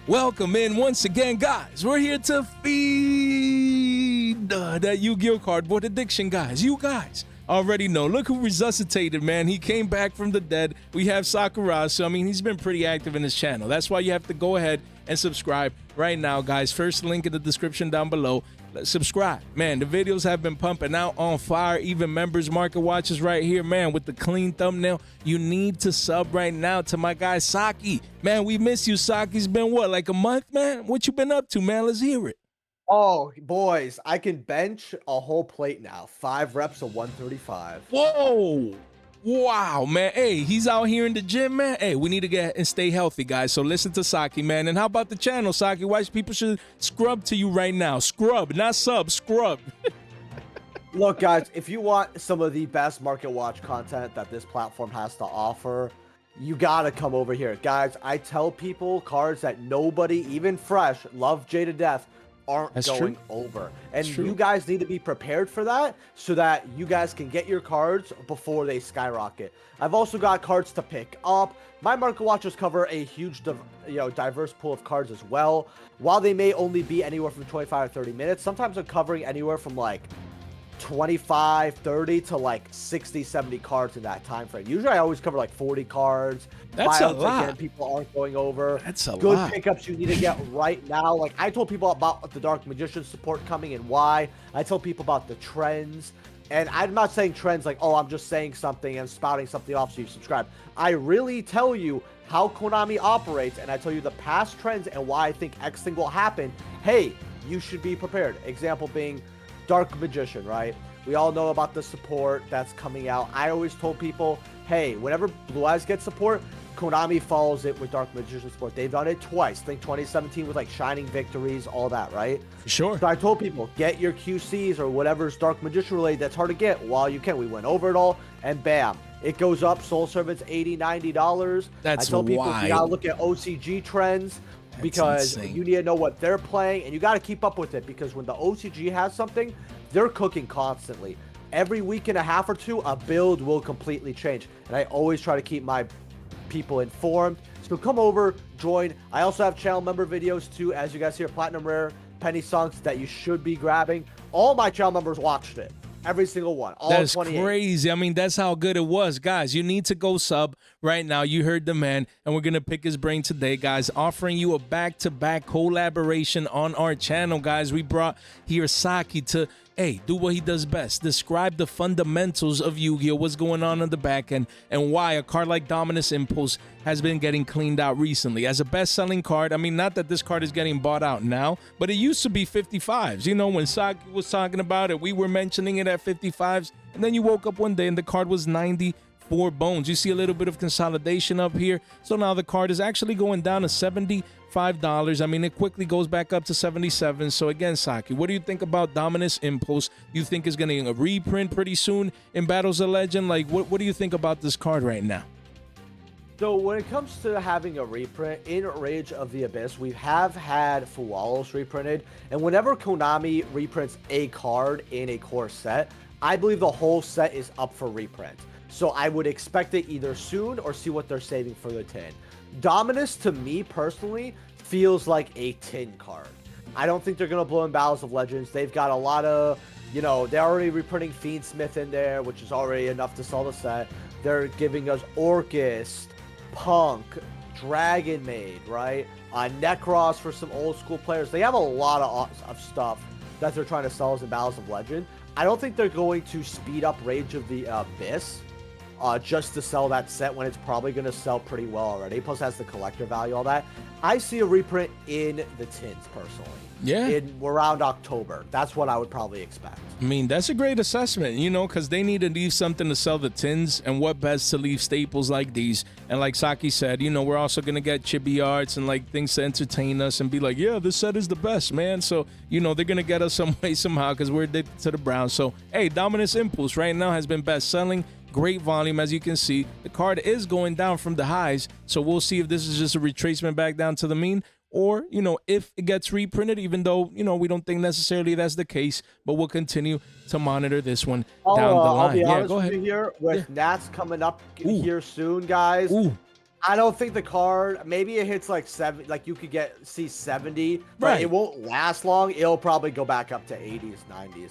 Welcome in once again, guys. We're here to feed that Yu-Gi-Oh cardboard addiction, guys. You guys already know. Look who resuscitated, man. He came back from the dead. We have Sakurai, so I mean, he's been pretty active in his channel. That's why you have to go ahead and subscribe right now, guys. First link in the description down below. Subscribe, man. The videos have been pumping out on fire. Even members market watches right here, man, with the clean thumbnail. You need to sub right now to my guy Saki, man. We miss you, Saki. It's been what, like a month, man? What you been up to, man? Let's hear it. Oh, boys, I can bench a whole plate now. 5 reps of 135. Whoa. Wow, man. Hey, he's out here in the gym, man. Hey, we need to get and stay healthy, guys. So listen to Saki, man. And how about the channel, Saki? Why people should scrub to you right now? Scrub, not sub, scrub. Look, guys, if you want some of the best market watch content that this platform has to offer, you gotta come over here. Guys, I tell people cards that nobody, even fresh, love Jay to death, aren't going over. And you guys need to be prepared for that so that you guys can get your cards before they skyrocket. I've also got cards to pick up. My market watches cover a huge diverse pool of cards as well. While they may only be anywhere from 25 to 30 minutes, sometimes I'm covering anywhere from like 25, 30 to like 60, 70 cards in that time frame. Usually I always cover like 40 cards. That's a lot. Again, people aren't going over. That's a lot. Good pickups you need to get right now. Like I told people about the Dark Magician support coming and why. I tell people about the trends. And I'm not saying trends like, oh, I'm just saying something and spouting something off so you subscribe. I really tell you how Konami operates, and I tell you the past trends and why I think X thing will happen. Hey, you should be prepared. Example being Dark Magician, right? We all know about the support that's coming out. I always told people, hey, whenever Blue Eyes gets support, Konami follows it with Dark Magician support. They've done it twice. I think 2017 with like Shining Victories, all that, right? Sure. So I told people, get your QCs or whatever's Dark Magician related that's hard to get while you can. We went over it all, and bam, it goes up. Soul Servant's $80, $90. That's I tell people, wild. you gotta look at OCG trends. Because you need to know what they're playing, and you got to keep up with it, because when the OCG has something, they're cooking constantly. Every week and a half or two, a build will completely change, and I always try to keep my people informed. So come over, join. I also have channel member videos too, as you guys hear, Platinum Rare, Penny Songs that you should be grabbing. All my channel members watched it. Every single one. All that's 28. Crazy. I mean, that's how good it was. Guys, you need to go sub right now. You heard the man, and we're going to pick his brain today, guys, offering you a back-to-back collaboration on our channel, guys. We brought here Saki to, hey, do what he does best. Describe the fundamentals of Yu-Gi-Oh! What's going on the back end, and why a card like Dominus Impulse has been getting cleaned out recently. As a best-selling card, I mean, not that this card is getting bought out now, but it used to be 55s. You know, when Saki was talking about it, we were mentioning it at 55s, and then you woke up one day and the card was 94 bones. You see a little bit of consolidation up here, so now the card is actually going down to $75. I mean, it quickly goes back up to 77. So again, Saki, what do you think about Dominus Impulse? You think it's going to reprint pretty soon in Battles of Legend? Like, what do you think about this card right now? So when it comes to having a reprint, in Rage of the Abyss, we have had Fuwalos reprinted, and whenever Konami reprints a card in a core set, I believe the whole set is up for reprint. So I would expect it either soon or see what they're saving for the tin. Dominus, to me personally, feels like a tin card. I don't think they're going to blow in Battles of Legends. They've got a lot of, they're already reprinting Fiendsmith in there, which is already enough to sell the set. They're giving us Orcust, Punk, Dragon Maid, right? Necros for some old school players. They have a lot of stuff that they're trying to sell us in Battles of Legend. I don't think they're going to speed up Rage of the Abyss just to sell that set when it's probably going to sell pretty well already. Plus has the collector value, all that. I see a reprint in the tins personally. Yeah. In around October. That's what I would probably expect. I mean, that's a great assessment, because they need to leave something to sell the tins, and what best to leave staples like these. And like Saki said, we're also going to get chibi arts and like things to entertain us and be like, yeah, this set is the best, man. So, they're going to get us some way somehow because we're addicted to the Browns. So, hey, Dominus Impulse right now has been best selling. Great volume, as you can see. The card is going down from the highs, so we'll see if this is just a retracement back down to the mean, or, if it gets reprinted, even though, we don't think necessarily that's the case, but we'll continue to monitor this one down the line. I'll be honest go ahead. with you here, with Nats coming up here soon, guys. I don't think the card, maybe it hits like 7, like you could see 70, but Right. it won't last long. It'll probably go back up to 80s, 90s.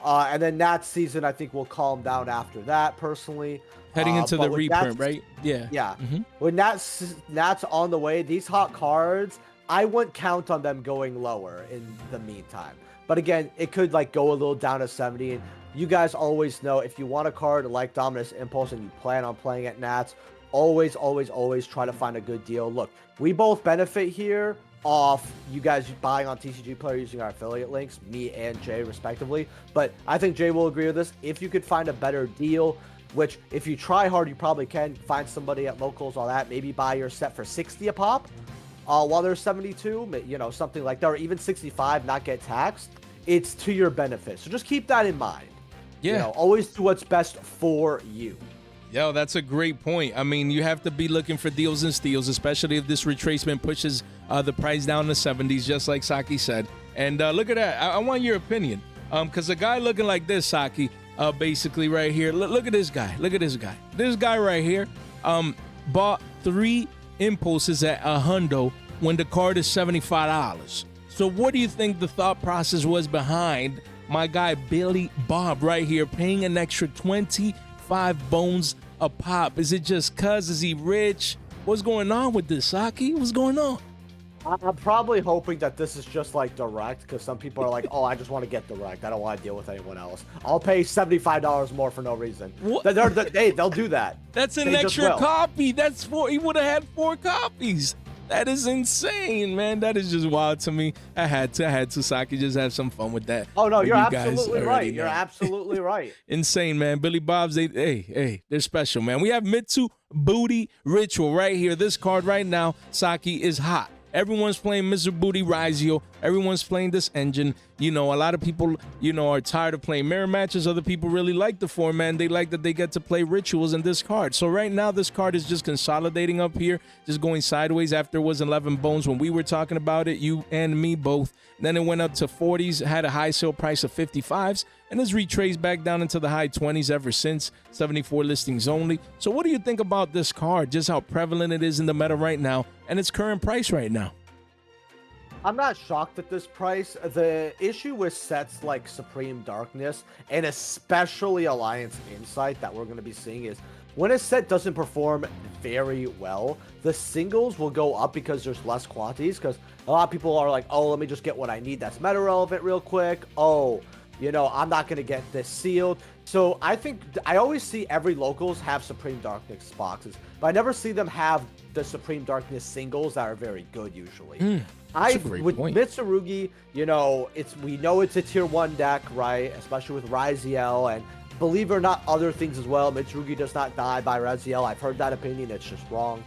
And then Nats season, I think will calm down after that personally. Heading into But the with reprint, Nats, right? Yeah. yeah. Mhm. When Nats on the way, these hot cards, I wouldn't count on them going lower in the meantime. But again, it could like go a little down to 70. And you guys always know if you want a card like Dominus Impulse and you plan on playing at Nats, always, always, always try to find a good deal. Look, we both benefit here off you guys buying on TCG Player using our affiliate links, me and Jay respectively. But I think Jay will agree with this. If you could find a better deal, which if you try hard, you probably can find somebody at locals, all that, maybe buy your set for 60 a pop while they're 72, you know, something like that, or even 65, not get taxed. It's to your benefit. So just keep that in mind. Yeah. You know, always do what's best for you. Yo, that's a great point. I mean, you have to be looking for deals and steals, especially if this retracement pushes the price down to 70s, just like Saki said. And look at that. I want your opinion. Because a guy looking like this, Saki, basically right here. Look at this guy. Look at this guy. This guy right here bought 3 impulses at $100 when the card is $75. So what do you think the thought process was behind my guy Billy Bob right here paying an extra 25 bones a pop? Is it just cuz? Is he rich? What's going on with this, Saki? What's going on? I'm probably hoping that this is just like direct, because some people are like, oh, I just want to get direct. I don't want to deal with anyone else. I'll pay $75 more for no reason. What? They'll do that. That's an They just extra will. copy. That's 4. He would have had 4 copies. That is insane, man. That is just wild to me. I had to. Saki, just have some fun with that. Oh, no, But you're you guys absolutely already right. know. You're absolutely right. Insane, man. Billy Bob's, they're special, man. We have Mitsurugi Ritual right here. This card right now, Saki, is hot. Everyone's playing Mitsurugi Ritual. Everyone's playing this engine. You know, a lot of people, you know, are tired of playing mirror matches. Other people really like the format. They like that they get to play rituals in this card. So right now, this card is just consolidating up here, just going sideways after it was 11 bones when we were talking about it, you and me both. Then it went up to 40s, had a high sale price of 55s, and has retraced back down into the high 20s ever since, 74 listings only. So what do you think about this card, just how prevalent it is in the meta right now, and its current price right now? I'm not shocked at this price. The issue with sets like Supreme Darkness and especially Alliance Insight that we're going to be seeing is when a set doesn't perform very well, the singles will go up because there's less quantities, because a lot of people are like, oh, let me just get what I need that's meta relevant real quick. Oh, you know, I'm not going to get this sealed. So I think I always see every locals have Supreme Darkness boxes, but I never see them have the Supreme Darkness singles that are very good usually. With point. Mitsurugi, you know, we know it's a tier 1 deck, right? Especially with Raziel, and believe it or not, other things as well. Mitsurugi does not die by Raziel. I've heard that opinion. It's just wrong.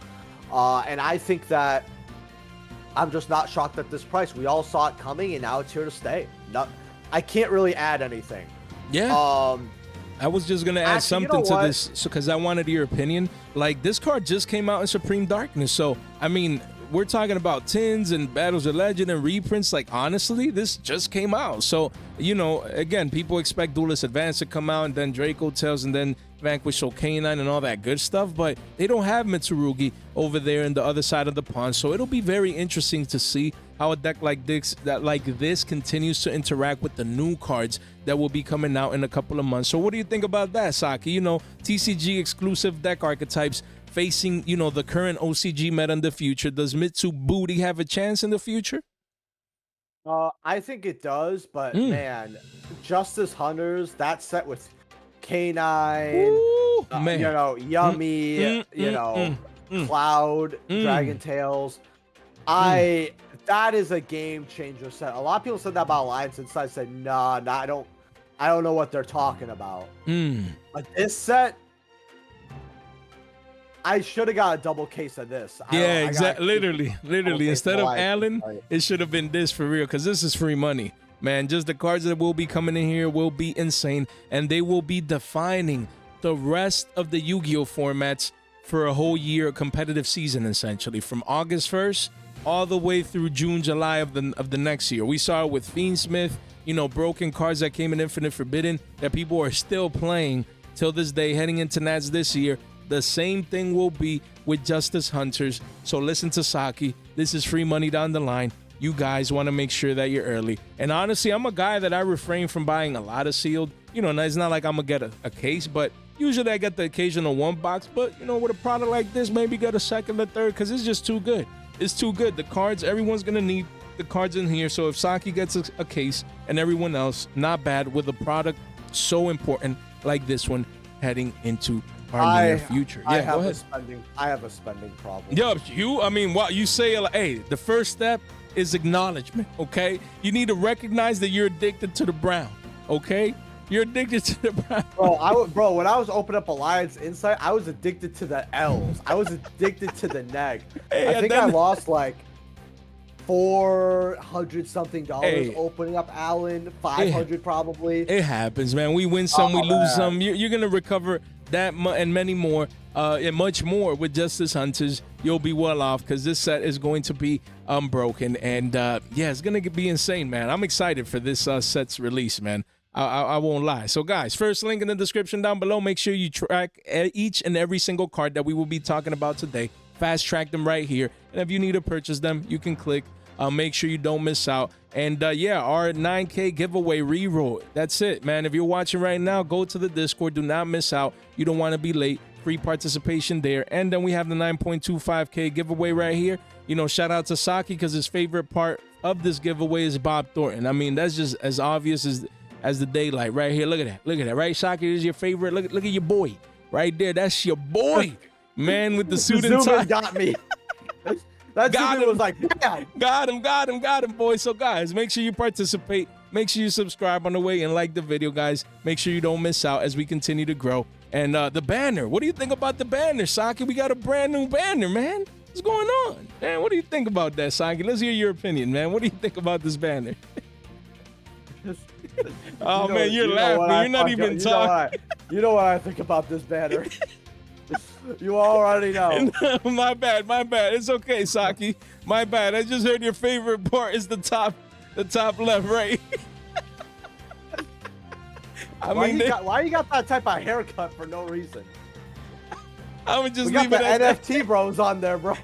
And I think that I'm just not shocked at this price. We all saw it coming, and now it's here to stay. I can't really add anything. Yeah. I was just going to add Actually, something to what? this because I wanted your opinion. Like, this card just came out in Supreme Darkness. So, I mean, we're talking about tins and Battles of Legend and reprints. Like, honestly, this just came out. So, you know, again, people expect Duelist Advance to come out and then Draco Tales and then Vanquish Soul Canine and all that good stuff. But they don't have Mitsurugi over there in the other side of the pond. So it'll be very interesting to see how a deck like this continues to interact with the new cards that will be coming out in a couple of months. So what do you think about that, Saki? You know, TCG exclusive deck archetypes facing, you know, the current OCG meta in the future. Does Mitsurugi have a chance in the future? I think it does, but man, Justice Hunters, that set with Canine, Ooh, man. you know, Yummy, you know, Cloud, Dragon Tales. That is a game changer set. A lot of people said that about Alliance Insight. Said, nah, I don't know what they're talking about. But this set, I should have got a double case of this. Yeah, exactly. Literally. Instead of Allen, Right. it should have been this for real, because this is free money. Man, just the cards that will be coming in here will be insane, and they will be defining the rest of the Yu-Gi-Oh formats for a whole year, a competitive season, essentially, from August 1st all the way through June, July of the next year. We saw it with Fiendsmith, you know, broken cards that came in Infinite Forbidden that people are still playing till this day, heading into Nats this year. the same thing will be with Justice Hunters. So listen to Saki. This is free money down the line. You guys want to make sure that you're early. And honestly, I'm a guy that I refrain from buying a lot of sealed. You know, it's not like I'm going to get a case, but usually I get the occasional one box. But, you know, with a product like this, maybe get a second or third because it's just too good. It's too good. The cards, everyone's going to need the cards in here. So if Saki gets a case and everyone else, not bad with a product so important like this one heading into our near future. I Yeah, have go ahead. I have a spending problem. Yo, I mean, what you say, like, hey, the first step is acknowledgement, okay? You need to recognize that you're addicted to the brown, okay? You're addicted to the brown. Bro, when I was opening up Alliance Insight, I was addicted to the L's. I was addicted to the neg. Hey, I think I lost like $400 something opening up Allen, 500 probably. It happens, man. We win some, we lose some. You're gonna recover that and many more, and much more with Justice Hunters. You'll be well off because this set is going to be unbroken, and yeah, it's gonna be insane, man. I'm excited for this set's release, man. I won't lie. So, guys, first link in the description down below. Make sure you track each and every single card that we will be talking about today. Fast track them right here, and if you need to purchase them, you can click. Make sure you don't miss out. And yeah, our 9K giveaway reroll. That's it, man. If you're watching right now, go to the Discord. Do not miss out. You don't want to be late. Free participation there. And then we have the 9.25K giveaway right here. You know, shout out to Saki because his favorite part of this giveaway is Bob Thornton. I mean, that's just as obvious as the daylight right here. Look at that. Look at that. Right, Saki? This is your favorite. Look at your boy right there. That's your boy, man, with the suit and tie. Got me. That dude was like, yeah. Got him, boys. So, guys, make sure you participate. Make sure you subscribe on the way and like the video, guys. Make sure you don't miss out as we continue to grow. And the banner. What do you think about the banner, Saki? We got a brand new banner, man. What's going on? Man, what do you think about that, Saki? Let's hear your opinion, man. What do you think about this banner? Oh, man, you're laughing. You're not even talking. You know what I think about this banner. You already know. My bad. It's okay, Saki. My bad. I just heard your favorite part is the top left, right? Why you got that type of haircut for no reason? I would just we got leave the it at NFT bros on there, bro.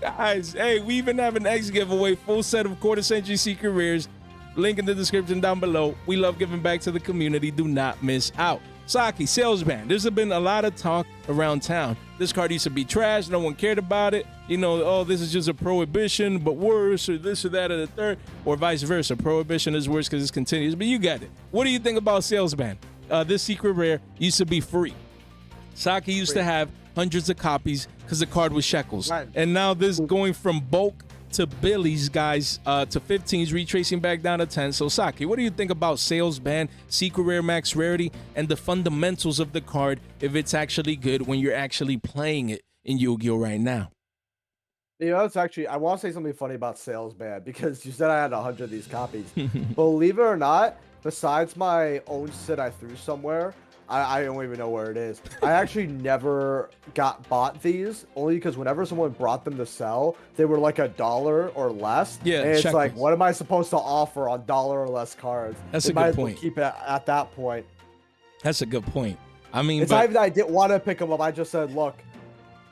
Guys, hey, we even have an X giveaway, full set of quarter-century secret rares. Link in the description down below. We love giving back to the community. Do not miss out. Saki, sales ban. There's been a lot of talk around town. This card used to be trash. No one cared about it. You know, oh, this is just a prohibition, but worse, or this or that or the third, or vice versa. Prohibition is worse because it's continuous, but you get it. What do you think about sales ban? This secret rare used to be free. Saki used to have hundreds of copies because the card was shekels. Right. And now this going from bulk to Billy's, guys, to 15s, retracing back down to 10. So, Saki, what do you think about sales ban, secret rare, max rarity, and the fundamentals of the card if it's actually good when you're actually playing it in Yu-Gi-Oh right now? You know, it's actually, I want to say something funny about sales ban because you said I had 100 of these copies. Believe it or not, besides my own sit I threw somewhere, I don't even know where it is. I actually never bought these, only because whenever someone brought them to sell, they were like $1 or less. Yeah, and it's like, what am I supposed to offer on $1 or less cards? That's a good point. Keep it at that point. That's a good point. I mean, it's not even that I didn't want to pick them up. I just said, look.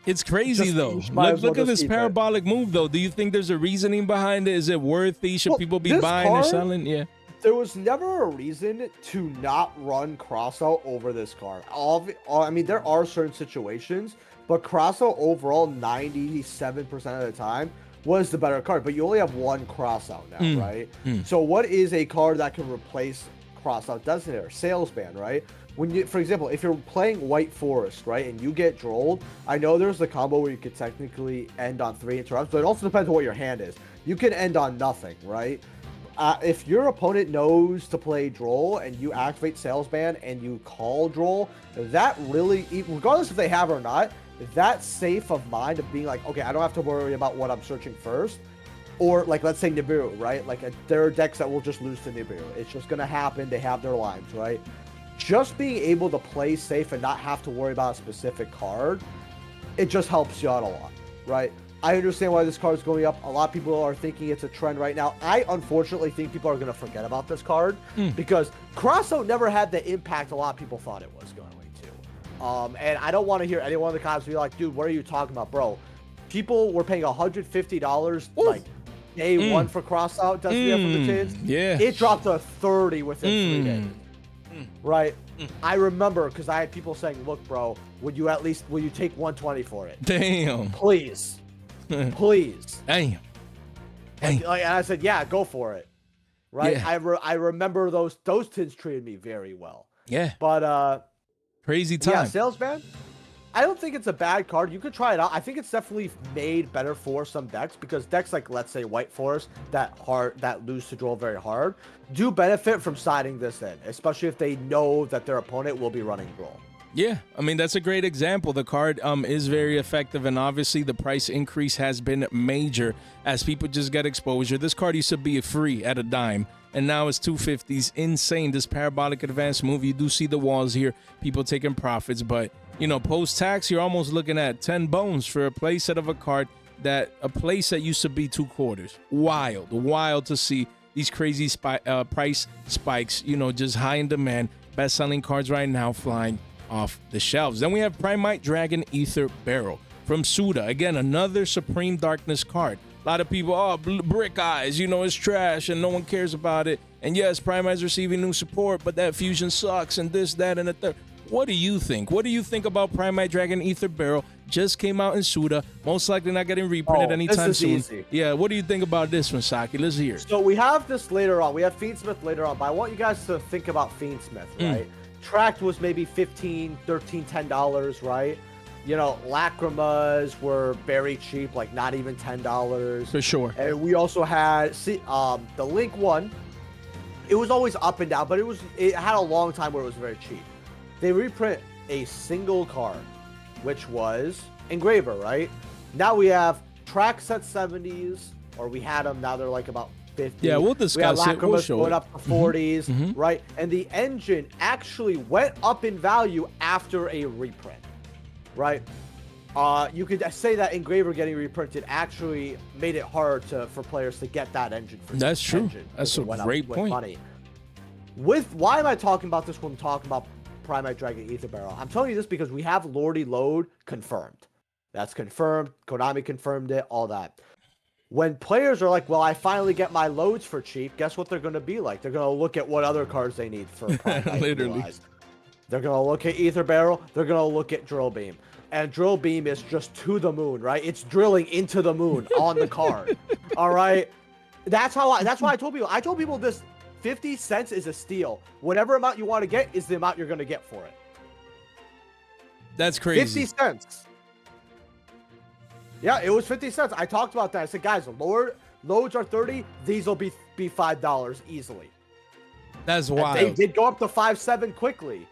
It's crazy though. Look at this parabolic move though. Do you think there's a reasoning behind it? Is it worthy? Should people be buying or selling? Yeah. There was never a reason to not run crossout over this card. I mean, there are certain situations, but crossout overall, 97% of the time, was the better card. But you only have one crossout now, right? So what is a card that can replace crossout? Doesn't it? Sales ban, right? When you, for example, if you're playing White Forest, right, and you get drolled, I know there's the combo where you could technically end on 3 interrupts, but it also depends on what your hand is. You can end on nothing, right? If your opponent knows to play Droll and you activate Sales Ban and you call Droll, that really, regardless if they have or not, that safe of mind of being like, okay, I don't have to worry about what I'm searching first. Or like, let's say Nibiru, right? Like there are decks that will just lose to Nibiru. It's just going to happen. They have their lines, right? Just being able to play safe and not have to worry about a specific card, it just helps you out a lot, right? I understand why this card is going up. A lot of people are thinking it's a trend right now. I unfortunately think people are going to forget about this card because Crossout never had the impact a lot of people thought it was going to. And I don't want to hear anyone in the comments be like, dude, what are you talking about, bro? People were paying $150 like day one for crossout WF from the chains. Yeah. It dropped to 30 within 3 days. Right? I remember because I had people saying, look, bro, will you take 120 for it? Damn. Please. Please. Damn. And I said, yeah, go for it. Right? Yeah. I remember those tins treated me very well. Yeah. But crazy time. yeah, Salesman, I don't think it's a bad card. You could try it out. I think it's definitely made better for some decks because decks like, let's say, White Forest that lose to Duel very hard do benefit from siding this in, especially if they know that their opponent will be running Duel. Yeah, I mean, that's a great example. The card is very effective, and obviously the price increase has been major as people just get exposure. This card used to be free at a dime, and now it's $250. Insane. This parabolic advance move, you do see the walls here, people taking profits, but, you know, post-tax, you're almost looking at 10 bones for a playset of a card a playset used to be 2 quarters. Wild to see these crazy price spikes, you know, just high in demand. Best-selling cards right now flying off the shelves. Then we have Primite Dragon Ether Barrel from Suda. Again, another Supreme Darkness card. A lot of people, oh, brick eyes, you know, it's trash and no one cares about it. And yes, Primite's receiving new support, but that fusion sucks and this, that, and the third. What do you think? What do you think about Primite Dragon Ether Barrel? Just came out in Suda. Most likely not getting reprinted anytime soon. Easy. Yeah, what do you think about this one, Saki? Let's hear it. So we have this later on. We have Fiendsmith later on, but I want you guys to think about Fiendsmith, right? Tracked was maybe $15, $13, $10, right? You know, Lacrimas were very cheap, like not even $10. For sure. And we also had the Link one. It was always up and down, but it had a long time where it was very cheap. They reprint a single card, which was Engraver, right? Now we have track set 70s, or we had them, now they're like about 50. Yeah, we'll discuss it. We'll show going it. up to 40s, right? And the engine actually went up in value after a reprint, right? You could say that Engraver getting reprinted actually made it hard for players to get that engine. That's true. That's a great point. Money. Why am I talking about this when I'm talking about Primite Dragon Ether Barrel? I'm telling you this because we have Lordy Load confirmed. That's confirmed. Konami confirmed it, all that. When players are like, well, I finally get my loads for cheap, guess what they're going to be like? They're going to look at what other cards they need for Primite. Literally. They're going to look at Ether Barrel. They're going to look at Drill Beam. And Drill Beam is just to the moon, right? It's drilling into the moon on the card. All right? That's why I told people this 50 cents is a steal. Whatever amount you want to get is the amount you're going to get for it. That's crazy. 50 cents. Yeah, it was 50 cents. I talked about that. I said, guys, loads are 30. These will be $5 easily. That's wild. And they did go up to 5.7 quickly.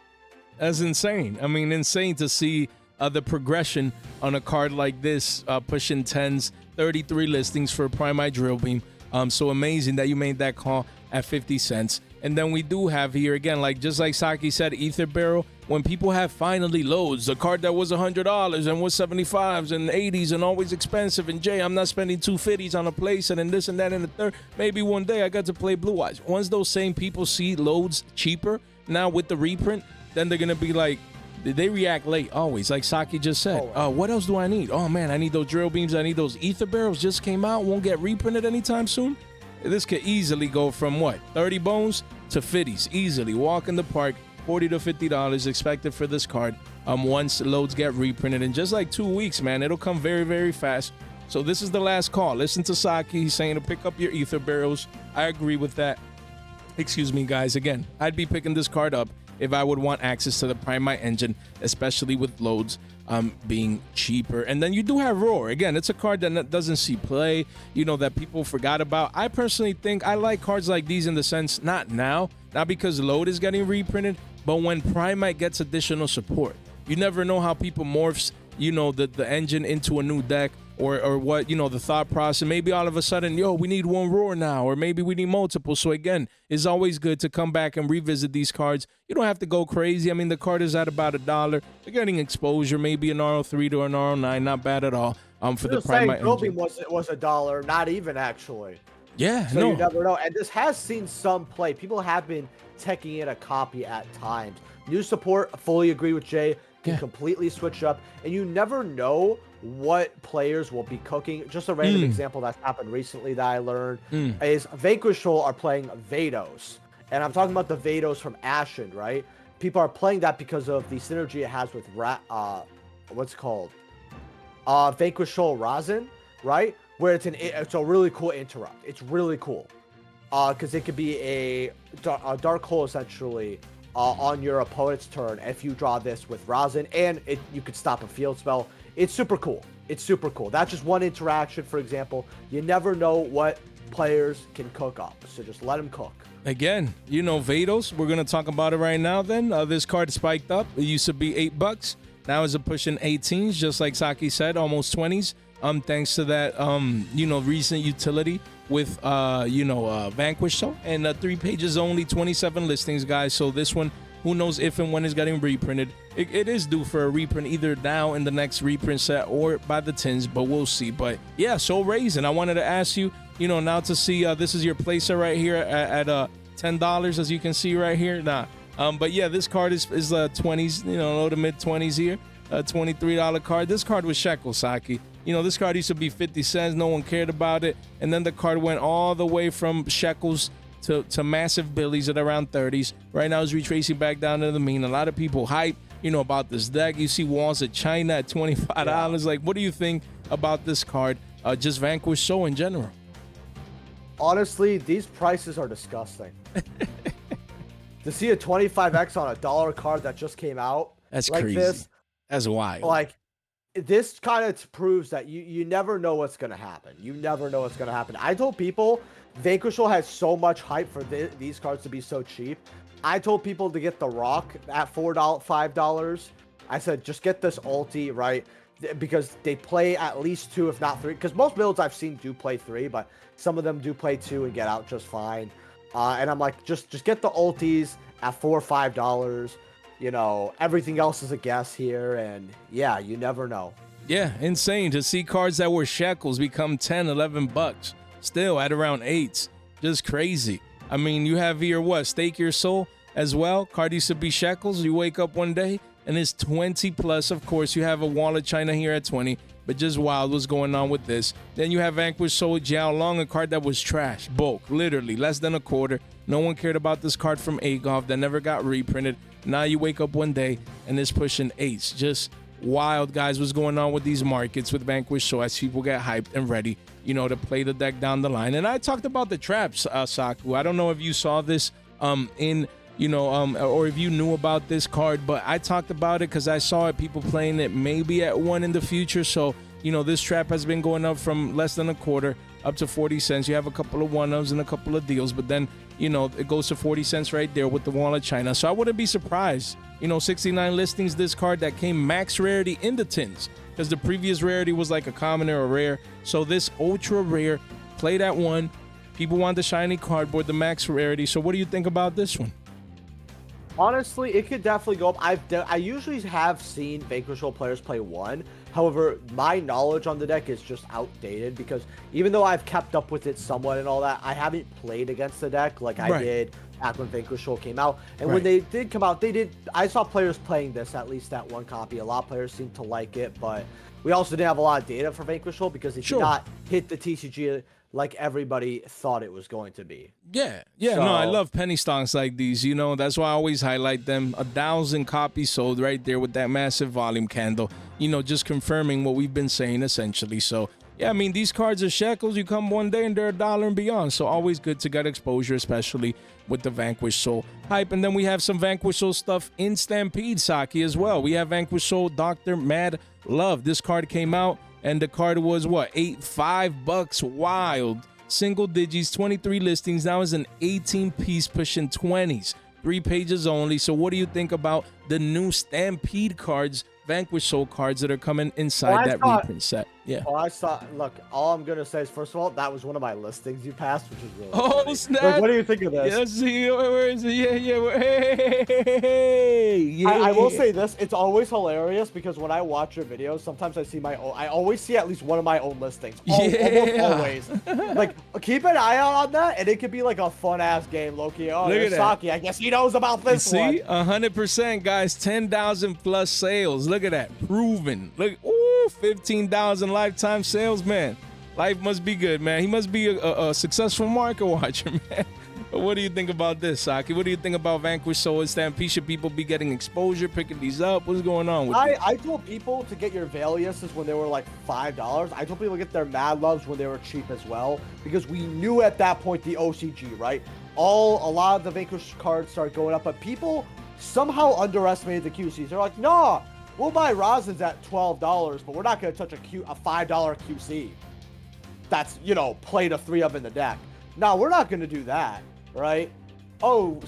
That's insane. I mean, insane to see the progression on a card like this, pushing 10s, 33 listings for Primite Drill Beam. So amazing that you made that call at 50 cents. And then we do have here, again, just like Saki said, Ether Barrel. When people have finally loads, a card that was $100 and was 75s and 80s and always expensive, and Jay, I'm not spending $250s on a place and this and that and the third. Maybe one day I got to play Blue Eyes. Once those same people see loads cheaper now with the reprint, then they're going to be like, they react late always, like Saki just said. What else do I need? Oh, man, I need those Drill Beams. I need those Ether Barrels. Just came out. Won't get reprinted anytime soon. This could easily go from, 30 bones to 50s. Easily. Walk in the park. $40 to $50 expected for this card. Once loads get reprinted in just like 2 weeks, man. It'll come very, very fast. So this is the last call. Listen to Saki. He's saying to pick up your Ether Barrels. I agree with that. Excuse me, guys. Again, I'd be picking this card up if I would want access to the Primite engine, especially with loads being cheaper. And then you do have Roar. Again, it's a card that doesn't see play, that people forgot about. I personally think I like cards like these in the sense, not now, not because load is getting reprinted, but when Primite gets additional support. You never know how people morphs, the engine into a new deck, or what, the thought process. Maybe all of a sudden, we need one Roar now, or maybe we need multiple. So again, it's always good to come back and revisit these cards. You don't have to go crazy. I mean, the card is at about $1. They're getting exposure, maybe an RO3 to an RO9, not bad at all. For the Primite engine. Building was $1, not even actually. Yeah, so you never know. And this has seen some play. People have been teching in a copy at times. New support, fully agree with Jay. can completely switch up, and you never know what players will be cooking. Just a random example that's happened recently that I learned is Vanquish Soul are playing Vados, and I'm talking about the Vados from Ashen, right? People are playing that because of the synergy it has with what's it called? Vanquish Soul Razin, right? Where it's a really cool interrupt. It's really cool. Because it could be a dark hole essentially on your opponent's turn if you draw this with Razin, and you could stop a field spell. It's super cool. It's super cool. That's just one interaction, for example. You never know what players can cook up, so just let them cook. Again, you know, Vados, we're going to talk about it right now then. This card spiked up. It used to be $8. Now it's pushing 18s, just like Saki said, almost 20s. Thanks to that, you know, recent utility with, Vanquish Soul. And 3 pages only, 27 listings, guys. So this one, who knows if and when it's getting reprinted. It is due for a reprint either now in the next reprint set or by the tins, but we'll see. But yeah, Soul Raisin, I wanted to ask you, you know, now to see, this is your placer right here at $10, as you can see right here. But yeah, this card is 20s, you know, low to mid 20s here. A $23 card. This card was shekel, Saki. You know, this card used to be 50 cents. No one cared about it. And then the card went all the way from shekels to massive billies at around 30s. Right now it's retracing back down to the mean. A lot of people hype, you know, about this deck. You see Walls of China at $25. Yeah. Like, what do you think about this card? Just Vanquish Soul in general. Honestly, these prices are disgusting. To see a 25x on a dollar card that just came out, that's like crazy. This, that's wild. Like, this kind of proves that you never know what's going to happen. You never know what's going to happen. I told people Vanquish Soul has so much hype for these cards to be so cheap. I told people to get the Rock at $5. I said, just get this ulti, right? Because they play at least 2, if not 3. Because most builds I've seen do play 3, but some of them do play 2 and get out just fine. And I'm like, just get the ultis at $4 or $5. You know, everything else is a guess here, and yeah, you never know. Yeah, insane to see cards that were shekels become 10, 11 bucks, still at around 8s. Just crazy. I mean, you have here, what, Stake Your Soul as well. Card used to be shekels. You wake up one day, and it's 20 plus. Of course, you have a Wall of China here at 20, but just wild what's going on with this. Then you have Vanquish Soul Jiao Long, a card that was trash, bulk, literally, less than a quarter. No one cared about this card from Agov that never got reprinted. Now you wake up one day and it's pushing 8s. Just wild, guys, what's going on with these markets with Vanquish Soul as people get hyped and ready, you know, to play the deck down the line. And I talked about the traps, Saku. I don't know if you saw this in, you know, or if you knew about this card, but I talked about it because I saw it, people playing it maybe at 1 in the future. So, you know, this trap has been going up from less than a quarter up to 40 cents. You have a couple of 1-ofs and a couple of deals, but then, you know, it goes to 40 cents right there with the Wall of China. So I wouldn't be surprised. You know, 69 listings, this card that came max rarity in the tins, because the previous rarity was like a common or a rare. So this ultra rare played at 1. People want the shiny cardboard, the max rarity. So what do you think about this one? Honestly, it could definitely go up. I usually have seen Vanquish Soul players play 1. However, my knowledge on the deck is just outdated because even though I've kept up with it somewhat and all that, I haven't played against the deck like I did back when Vanquish Soul came out. And when they did come out, I saw players playing this, at least that one copy. A lot of players seemed to like it, but we also didn't have a lot of data for Vanquish Soul because it did not hit the TCG like everybody thought it was going to be. Yeah, no, I love penny stocks like these, you know, that's why I always highlight them. 1,000 copies sold right there with that massive volume candle, you know, just confirming what we've been saying essentially. So yeah, I mean, these cards are shekels. You come one day and they're $1 and beyond. So always good to get exposure, especially with the Vanquish Soul hype. And then we have some Vanquish Soul stuff in Stampede, Saki, as well. We have Vanquish Soul Dr. Mad Love. This card came out and the card was what, $5 wild. Single digits, 23 listings. Now is an 18-piece pushing 20s. 3 pages only. So what do you think about the new Stampede cards, Vanquish Soul cards that are coming inside that reprint set? Yeah. Oh, I saw. Look, all I'm gonna say is, first of all, that was one of my listings you passed, which is really Oh, funny. snap. Like, what do you think of this? Yeah, see, where is it? Yeah, yeah. Hey, yeah. I will say this: it's always hilarious because when I watch your videos, sometimes I see my own. I always see at least one of my own listings. Almost always. Like, keep an eye out on that, and it could be like a fun ass game, Loki. Oh, there's Saki. I guess he knows about this one. See, 100%, guys. 10,000 plus sales. Look at that, proven. Look, ooh, 15,000 lifetime sales, man. Life must be good, man. He must be a successful market watcher, man. What do you think about this, Saki? What do you think about Vanquish Soul and Stampede? Should people be getting exposure, picking these up? What's going on with this? I told people to get your Valiuses when they were like $5. I told people to get their Mad Loves when they were cheap as well, because we knew at that point the OCG, right? A lot of the Vanquish cards started going up, but people somehow underestimated the QCs. They're like, nah, we'll buy Rosins at $12, but we're not going to touch a $5 QC. That's, you know, play to 3 of in the deck. No, we're not going to do that. Right? Oh,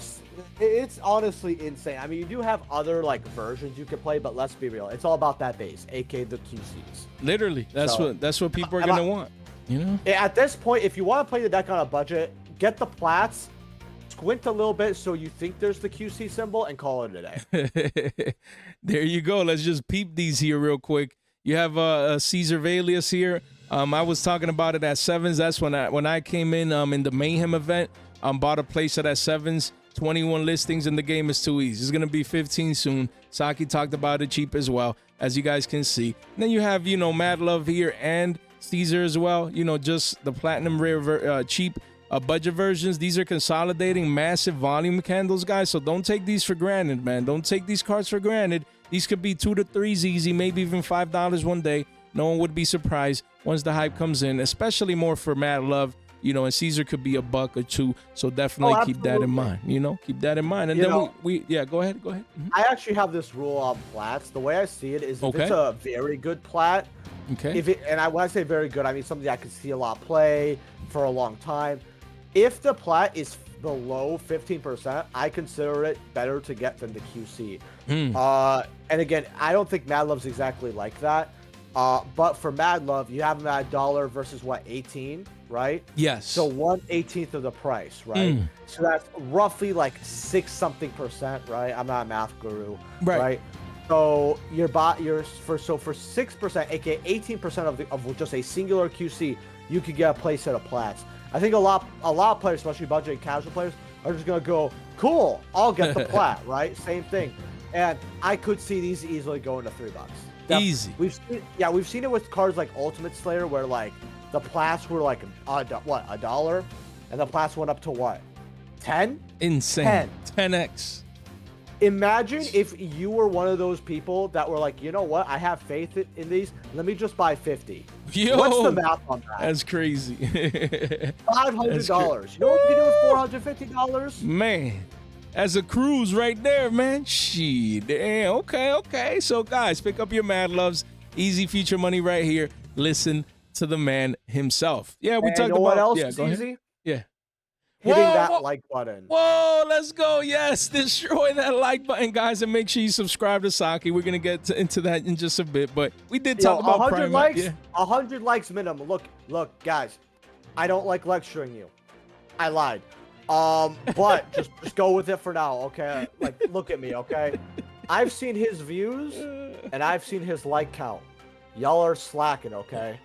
it's honestly insane. I mean, you do have other like versions you can play, but let's be real. It's all about that base, aka the QCs. Literally, that's what people are gonna want. You know. At this point, if you want to play the deck on a budget, get the plats, squint a little bit so you think there's the QC symbol, and call it a day. There you go. Let's just peep these here real quick. You have Caesar Valius here. I was talking about it at 7s. That's when I came in the Mayhem event. Bought a playset at 7s, 21 listings, and the game is too easy. It's going to be 15 soon. Saki talked about it cheap as well, as you guys can see. And then you have, you know, Mad Love here and Caesar as well. You know, just the platinum rare cheap budget versions. These are consolidating massive volume candles, guys. So don't take these for granted, man. Don't take these cards for granted. These could be 2 to 3s easy, maybe even $5 one day. No one would be surprised once the hype comes in, especially more for Mad Love. You know, and Caesar could be $1 or $2, so definitely keep that in mind. You know, keep that in mind. And then we yeah, go ahead. Mm-hmm. I actually have this rule on plats. The way I see it is, if it's a very good plat, okay. When I say very good, I mean something I could see a lot play for a long time. If the plat is below 15%, I consider it better to get than the QC. And again, I don't think Mad Love's exactly like that. But for Mad Love, you have them at $1 versus what, 18, right? Yes. So 1/18 of the price, right? So that's roughly like 6-something%, right? I'm not a math guru, right? So for 6%, aka 18% of just a singular QC, you could get a playset of plats. I think a lot of players, especially budget and casual players, are just gonna go, cool, I'll get the plat, right? Same thing. And I could see these easily going to $3. Easy. We've seen it with cards like Ultimate Slayer, where like the plats were like $1, and the plats went up to what, 10? Insane. 10x. Imagine if you were one of those people that were like, you know what, I have faith in these. Let me just buy 50. Yo, what's the math on that? That's crazy. $500. You know what you can do with $450? Man. As a cruise right there, man. Shit. Damn. Okay. So, guys, pick up your Mad Loves. Easy feature money right here. Listen to the man himself. Yeah, we talked about what else is easy? Yeah. Hitting that like button. Whoa, let's go. Yes, destroy that like button, guys, and make sure you subscribe to Saki. We're going to get into that in just a bit, but we did talk about 100 Primite. likes, 100 likes minimum. Look, guys, I don't like lecturing you. I lied. But just go with it for now, okay? Like, look at me, okay? I've seen his views, and I've seen his like count. Y'all are slacking, okay?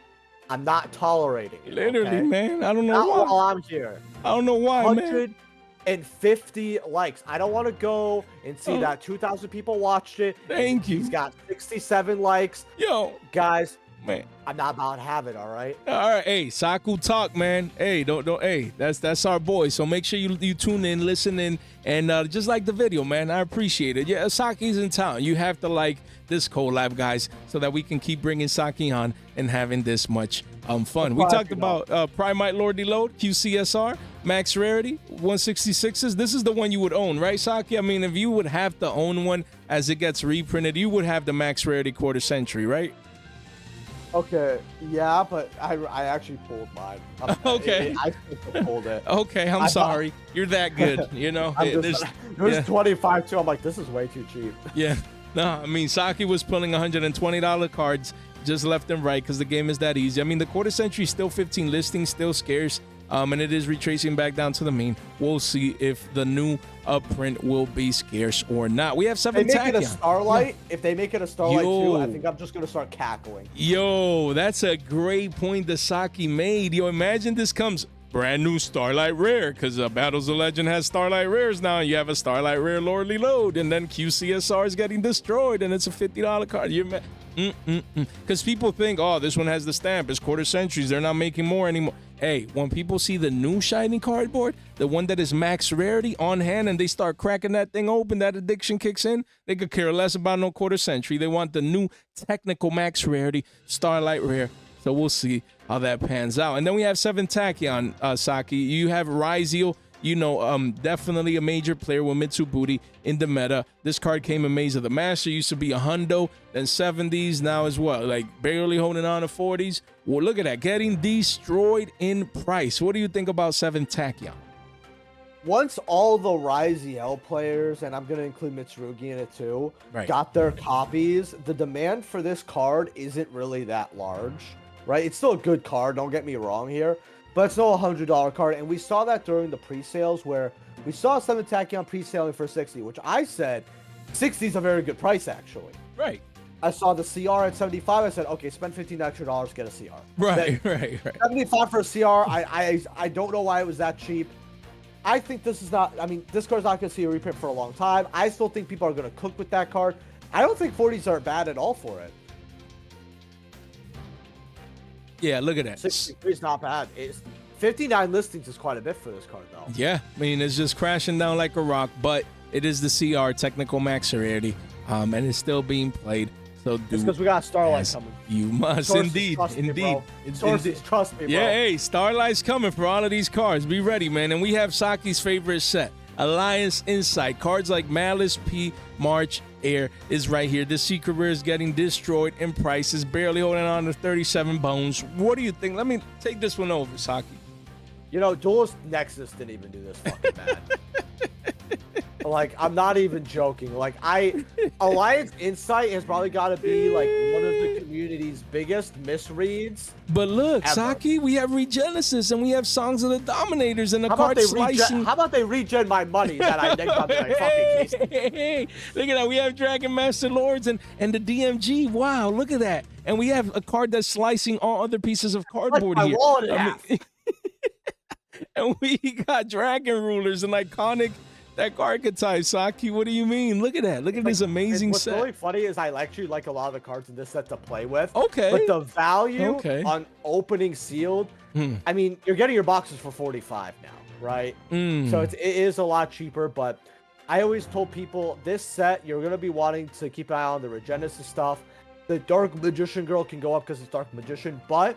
I'm not tolerating it. Literally, okay? man. I don't know not why. While I'm here. I don't know why, 150 likes. I don't want to go and see that 2,000 people watched it. Thank you. He's got 67 likes. Yo, guys, man, I'm not about to have it. All right. All right. Hey, Saku talk, man. Hey, don't. Hey, that's our boy. So make sure you tune in, listen in, and just like the video, man. I appreciate it. Yeah, Saki's in town. You have to like this collab, guys, so that we can keep bringing Saki on and having this much fun. We talked about Primite Lordy Load, QCSR, Max Rarity, 166s. This is the one you would own, right, Saki? I mean, if you would have to own one as it gets reprinted, you would have the Max Rarity Quarter Century, right? Okay, yeah, but I actually pulled mine. Okay. I pulled it. Okay, I'm sorry. You're that good, you know? It was 25 too. I'm like, this is way too cheap. Yeah. No, I mean, Saki was pulling $120 cards just left and right because the game is that easy. I mean, the quarter century still 15 listings, still scarce, and it is retracing back down to the main. We'll see if the new print will be scarce or not. We have 7 If they make it a Tachyon. Starlight, if they make it a Starlight too, I think I'm just going to start cackling. Yo, that's a great point that Saki made. Yo, imagine this comes brand new Starlight Rare, because Battles of Legend has Starlight Rares now. You have a Starlight Rare Lordly Load, and then QCSR is getting destroyed, and it's a $50 card. Because people think, oh, this one has the stamp. It's quarter centuries. They're not making more anymore. Hey, when people see the new shiny cardboard, the one that is max rarity on hand, and they start cracking that thing open, that addiction kicks in, they could care less about no quarter century. They want the new technical max rarity Starlight Rare. So we'll see how that pans out. And then we have 7 Tachyon, Saki. You have Ryzeal, definitely a major player with Mitsurugi in the meta. This card came in Maze of the Master. Used to be a hundo, then 70s, now as well. Like barely holding on to 40s. Well, look at that, getting destroyed in price. What do you think about 7 Tachyon? Once all the Ryzeal players, and I'm going to include Mitsurugi in it too, got their copies, the demand for this card isn't really that large, right? It's still a good card, don't get me wrong here, but it's still a $100 card, and we saw that during the pre-sales where we saw 7 Tachyon pre-selling for 60, which I said 60 is a very good price, actually. Right. I saw the CR at 75. I said, okay, spend $15 extra, get a CR. Right. 75 for a CR. I don't know why it was that cheap. I think this is not, I mean, this card's not going to see a reprint for a long time. I still think people are going to cook with that card. I don't think 40s are bad at all for it. Yeah, look at that. 63 is not bad. 59 listings is quite a bit for this card, though. Yeah, I mean, it's just crashing down like a rock, but it is the CR, technical max rarity, and it's still being played. So it's because we got Starlight coming. You must. Sources, indeed. Sources, trust me, bro. Yeah, hey, Starlight's coming for all of these cards. Be ready, man. And we have Saki's favorite set, Alliance Insight. Cards like Malice, P, March, Air is right here. This secret rare is getting destroyed in prices, barely holding on to 37 bones. What do you think? Let me take this one over, Saki. Duelist Nexus didn't even do this fucking bad. Like, I'm not even joking. Like, Alliance Insight has probably got to be, like, one of the community's biggest misreads. But look, ever. Saki, we have Regenesis, and we have Songs of the Dominators, and the card slicing. How about they regen my money that I negged on my fucking case? Hey, look at that. We have Dragon Master Lords and the DMG. Wow, look at that. And we have a card that's slicing all other pieces of cardboard like here. Wallet in half. And we got Dragon Rulers and iconic that archetype, Saki. What do you mean? Look at that. Look at this amazing set. What's really funny is I actually like a lot of the cards in this set to play with. Okay. But the value on opening sealed, I mean, you're getting your boxes for 45 now, right? So it is a lot cheaper, but I always told people this set, you're going to be wanting to keep an eye on the Regenesis stuff. The Dark Magician Girl can go up because it's Dark Magician, but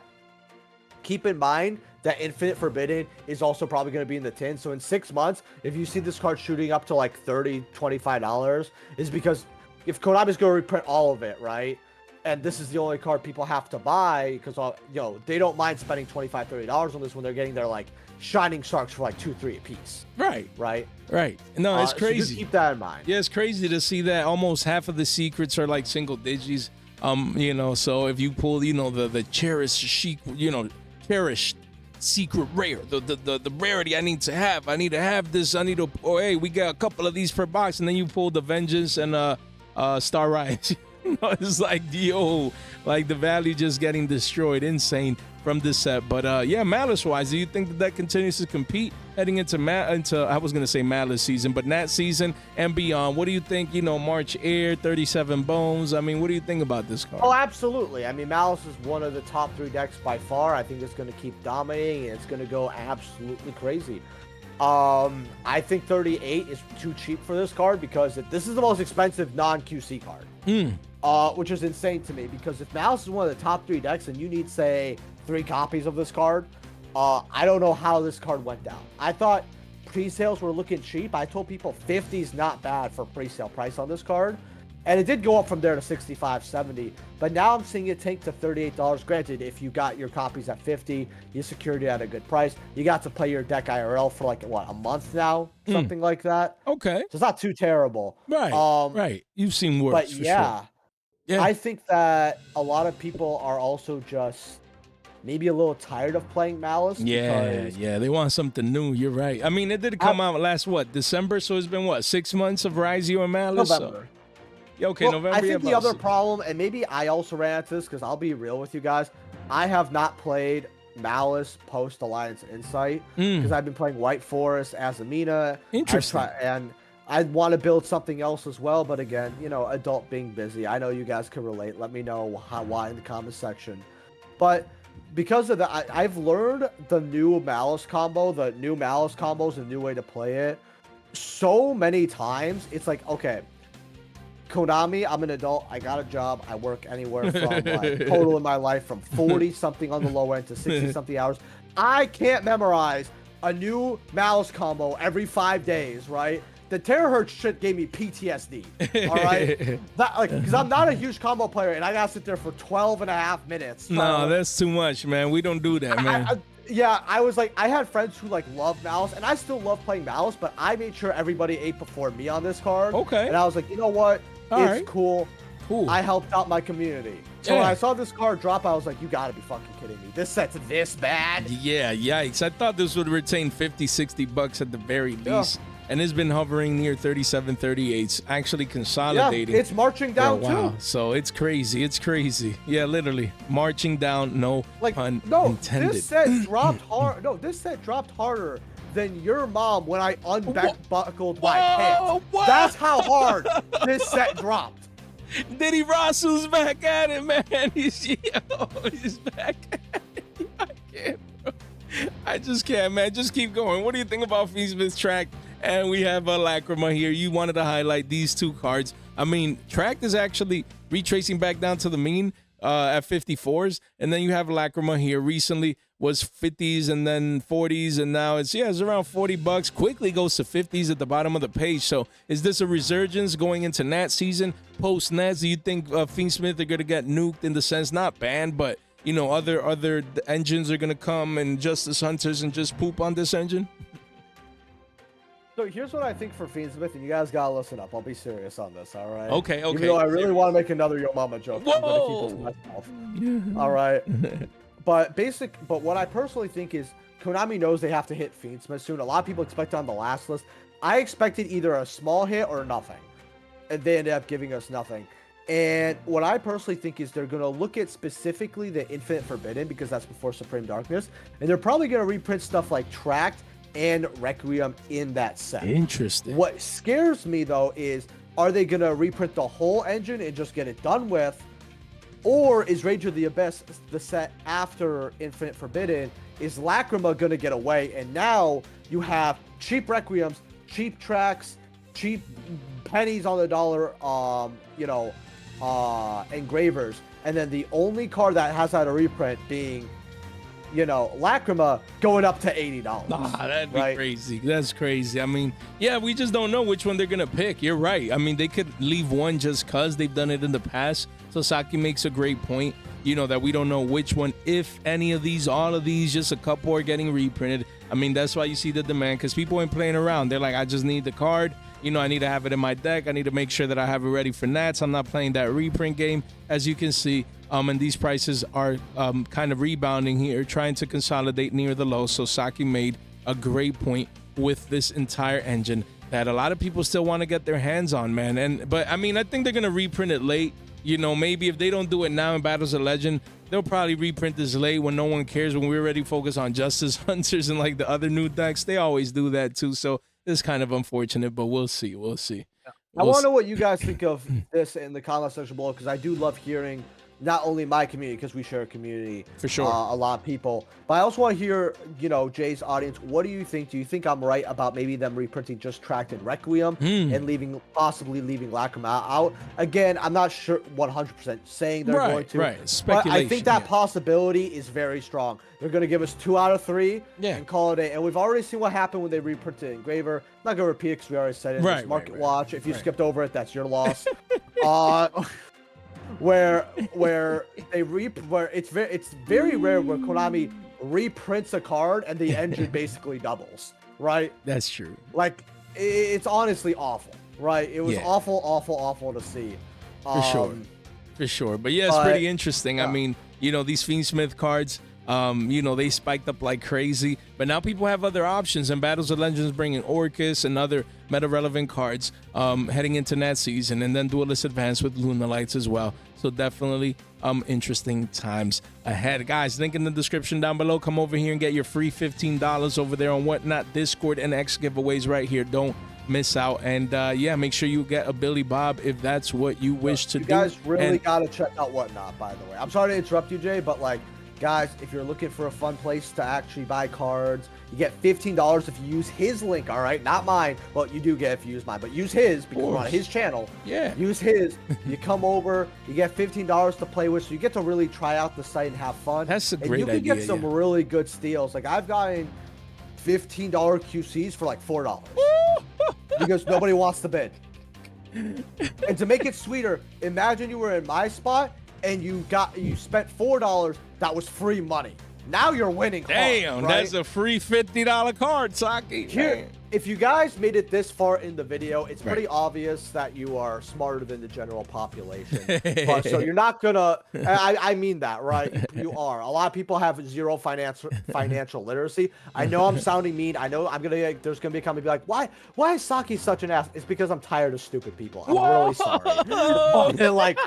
keep in mind that Infinite Forbidden is also probably going to be in the tin. So in 6 months, if you see this card shooting up to like $30, $25, is because if Konami's going to reprint all of it, right? And this is the only card people have to buy because, they don't mind spending $25, $30 on this when they're getting their like Shining Sharks for like 2, 3 a piece. Right. No, it's crazy. So just keep that in mind. Yeah, it's crazy to see that almost half of the secrets are like single digits. So if you pull, the cherished secret rare, the rarity I need to have this, hey, we got a couple of these per box, and then you pull the Vengeance and Star Rise. It's like, like the value just getting destroyed. Insane from this set. But yeah, Malice wise, do you think that continues to compete heading into I was gonna say Malice season, but Nat season and beyond? What do you think? March Air, 37 bones. I mean, what do you think about this card? Oh, absolutely. I mean, Malice is one of the top 3 decks by far. I think it's going to keep dominating, and it's going to go absolutely crazy. I think 38 is too cheap for this card because this is the most expensive non-QC card. Which is insane to me because if Malice is one of the top 3 decks and you need, say, 3 copies of this card, I don't know how this card went down. I thought pre-sales were looking cheap. I told people 50 is not bad for pre-sale price on this card. And it did go up from there to $65, $70, but now I'm seeing it tank to $38. Granted, if you got your copies at $50, you secured it at a good price. You got to play your deck IRL for like what, a month now, something like that. Okay, so it's not too terrible. Right. You've seen worse, But for yeah, sure. Yeah, I think that a lot of people are also just maybe a little tired of playing Malice. Because yeah. They want something new. You're right. I mean, it did come out last December, so it's been what, 6 months of Yugioh and Malice. November. Yeah, okay, Well, November. I think the other problem, and maybe I also ran into this because I'll be real with you guys, I have not played Malice post Alliance Insight because I've been playing White Forest, Azamina. Interesting. And I want to build something else as well, but again, you know, adult being busy. I know you guys can relate. Let me know why in the comment section. But because of that, I've learned the new Malice combo, the new Malice combos, a new way to play it so many times. It's like, okay, Konami, I'm an adult. I got a job. I work anywhere from like total in my life from 40 something on the low end to 60 something hours. I can't memorize a new Malice combo every 5 days, right? The terahertz shit gave me PTSD. All right, because I'm not a huge combo player, and I gotta sit there for 12.5 minutes. No, that's too much, man. We don't do that, man. Yeah, I was like, I had friends who like love Malice, and I still love playing Malice, but I made sure everybody ate before me on this card. Okay. And I was like, you know what? It's cool. Cool. I helped out my community. So when I saw this card drop, I was like, you gotta be fucking kidding me. This set's this bad? Yeah, yikes. I thought this would retain 50, 60 bucks at the very least. And it's been hovering near 37, 38. It's actually consolidating. Yeah, it's marching down too. So it's crazy. It's crazy. Yeah, literally. Marching down, no pun intended. This set dropped hard. No, this set dropped harder than your mom when I unbuckled my pants. What? That's how hard this set dropped. Diddy Rasu's back at it, man. He's back at it. I can't, bro. I just can't, man. Just keep going. What do you think about Fiendsmith's track? And we have a Lacrima here. You wanted to highlight these two cards. I mean, Tract is actually retracing back down to the mean at 54s. And then you have Lacrima here. Recently was 50s and then 40s. And now it's around 40 bucks. Quickly goes to 50s at the bottom of the page. So is this a resurgence going into Nat season? Post-Nats, do you think Fiendsmith are going to get nuked in the sense, not banned, but, you know, other engines are going to come and Justice Hunters and just poop on this engine? So here's what I think for Fiendsmith, and you guys gotta listen up. I'll be serious on this, all right? Okay. Even though I really want to make another Yo Mama joke, I'm gonna keep it to myself. All right. But what I personally think is Konami knows they have to hit Fiendsmith soon. A lot of people expect it on the last list. I expected either a small hit or nothing, and they ended up giving us nothing. And what I personally think is they're going to look at specifically the Infinite Forbidden, because that's before Supreme Darkness, and they're probably going to reprint stuff like Tract and Requiem in that set. Interesting. What scares me though is, are they going to reprint the whole engine and just get it done with, or is Rage of the Abyss the set after Infinite Forbidden? Is Lacrima going to get away, and now you have cheap Requiems, cheap Tracts, cheap pennies on the dollar engravers, and then the only card that has had a reprint being, you know, Lacrima, going up to $80. That'd be crazy. That's crazy. I mean, yeah, we just don't know which one they're gonna pick. You're right. I mean, they could leave one just cause they've done it in the past. So Saki makes a great point, you know, that we don't know which one, if any of these, all of these, just a couple are getting reprinted. I mean, that's why you see the demand, because people ain't playing around. They're like, I just need the card. You know, I need to have it in my deck. I need to make sure that I have it ready for Nats. I'm not playing that reprint game, as you can see. And these prices are kind of rebounding here, trying to consolidate near the low. So Saki made a great point with this entire engine that a lot of people still want to get their hands on, man. But I mean, I think they're gonna reprint it late. You know, maybe if they don't do it now in Battles of Legend, they'll probably reprint this late when no one cares, when we're ready to focus on Justice Hunters and like the other new decks. They always do that too. So it's kind of unfortunate, but we'll see. We'll see. I want to know what you guys think of this in the comment section below, because I do love hearing not only my community, because we share a community, for sure, a lot of people, but I also want to hear, you know, Jay's audience. What do you think? Do you think I'm right about maybe them reprinting just Tract and Requiem and possibly leaving Lacrima out? Again, I'm not sure 100% saying they're going to. Right, but I think that possibility is very strong. They're going to give us 2 out of 3 and call it a. And we've already seen what happened when they reprinted Engraver. I'm not going to repeat it because we already said it in this Market Watch. If you skipped over it, that's your loss. uh, where it's very rare where Konami reprints a card and the engine basically doubles, right? That's true. Like it's honestly awful, right? It was Yeah. awful to see. For sure. But yeah, it's pretty interesting. I mean, you know, these Fiendsmith cards, you know, they spiked up like crazy. But now people have other options, and Battles of Legends bringing Orcus and other meta-relevant cards heading into that season, and then Duelist Advance with Luna Lights as well. So definitely interesting times ahead. Guys, link in the description down below. Come over here and get your free $15 over there on Whatnot, Discord, and X giveaways right here. Don't miss out. And yeah, make sure you get a Billy Bob if that's what you wish to do. You guys really gotta check out Whatnot, by the way. I'm sorry to interrupt you, Jay, but like, guys, if you're looking for a fun place to actually buy cards, you get $15 if you use his link, all right? Not mine. Well, you do get if you use mine, but use his because we're on his channel. Yeah. Use his. You come over, you get $15 to play with, so you get to really try out the site and have fun. That's a great idea. And you can get some really good steals. Like, I've gotten $15 QCs for like $4 because nobody wants to bid. And to make it sweeter, imagine you were in my spot and you spent $4. That was free money. Now you're winning. Damn, hard, right? That's a free $50 card, Saki. Here, if you guys made it this far in the video, it's pretty obvious that you are smarter than the general population. But, so you're not gonna. I mean that, right? You are. A lot of people have zero financial literacy. I know I'm sounding mean. I know there's gonna be a comment be like, why is Saki such an ass? It's because I'm tired of stupid people. I'm really sorry. And like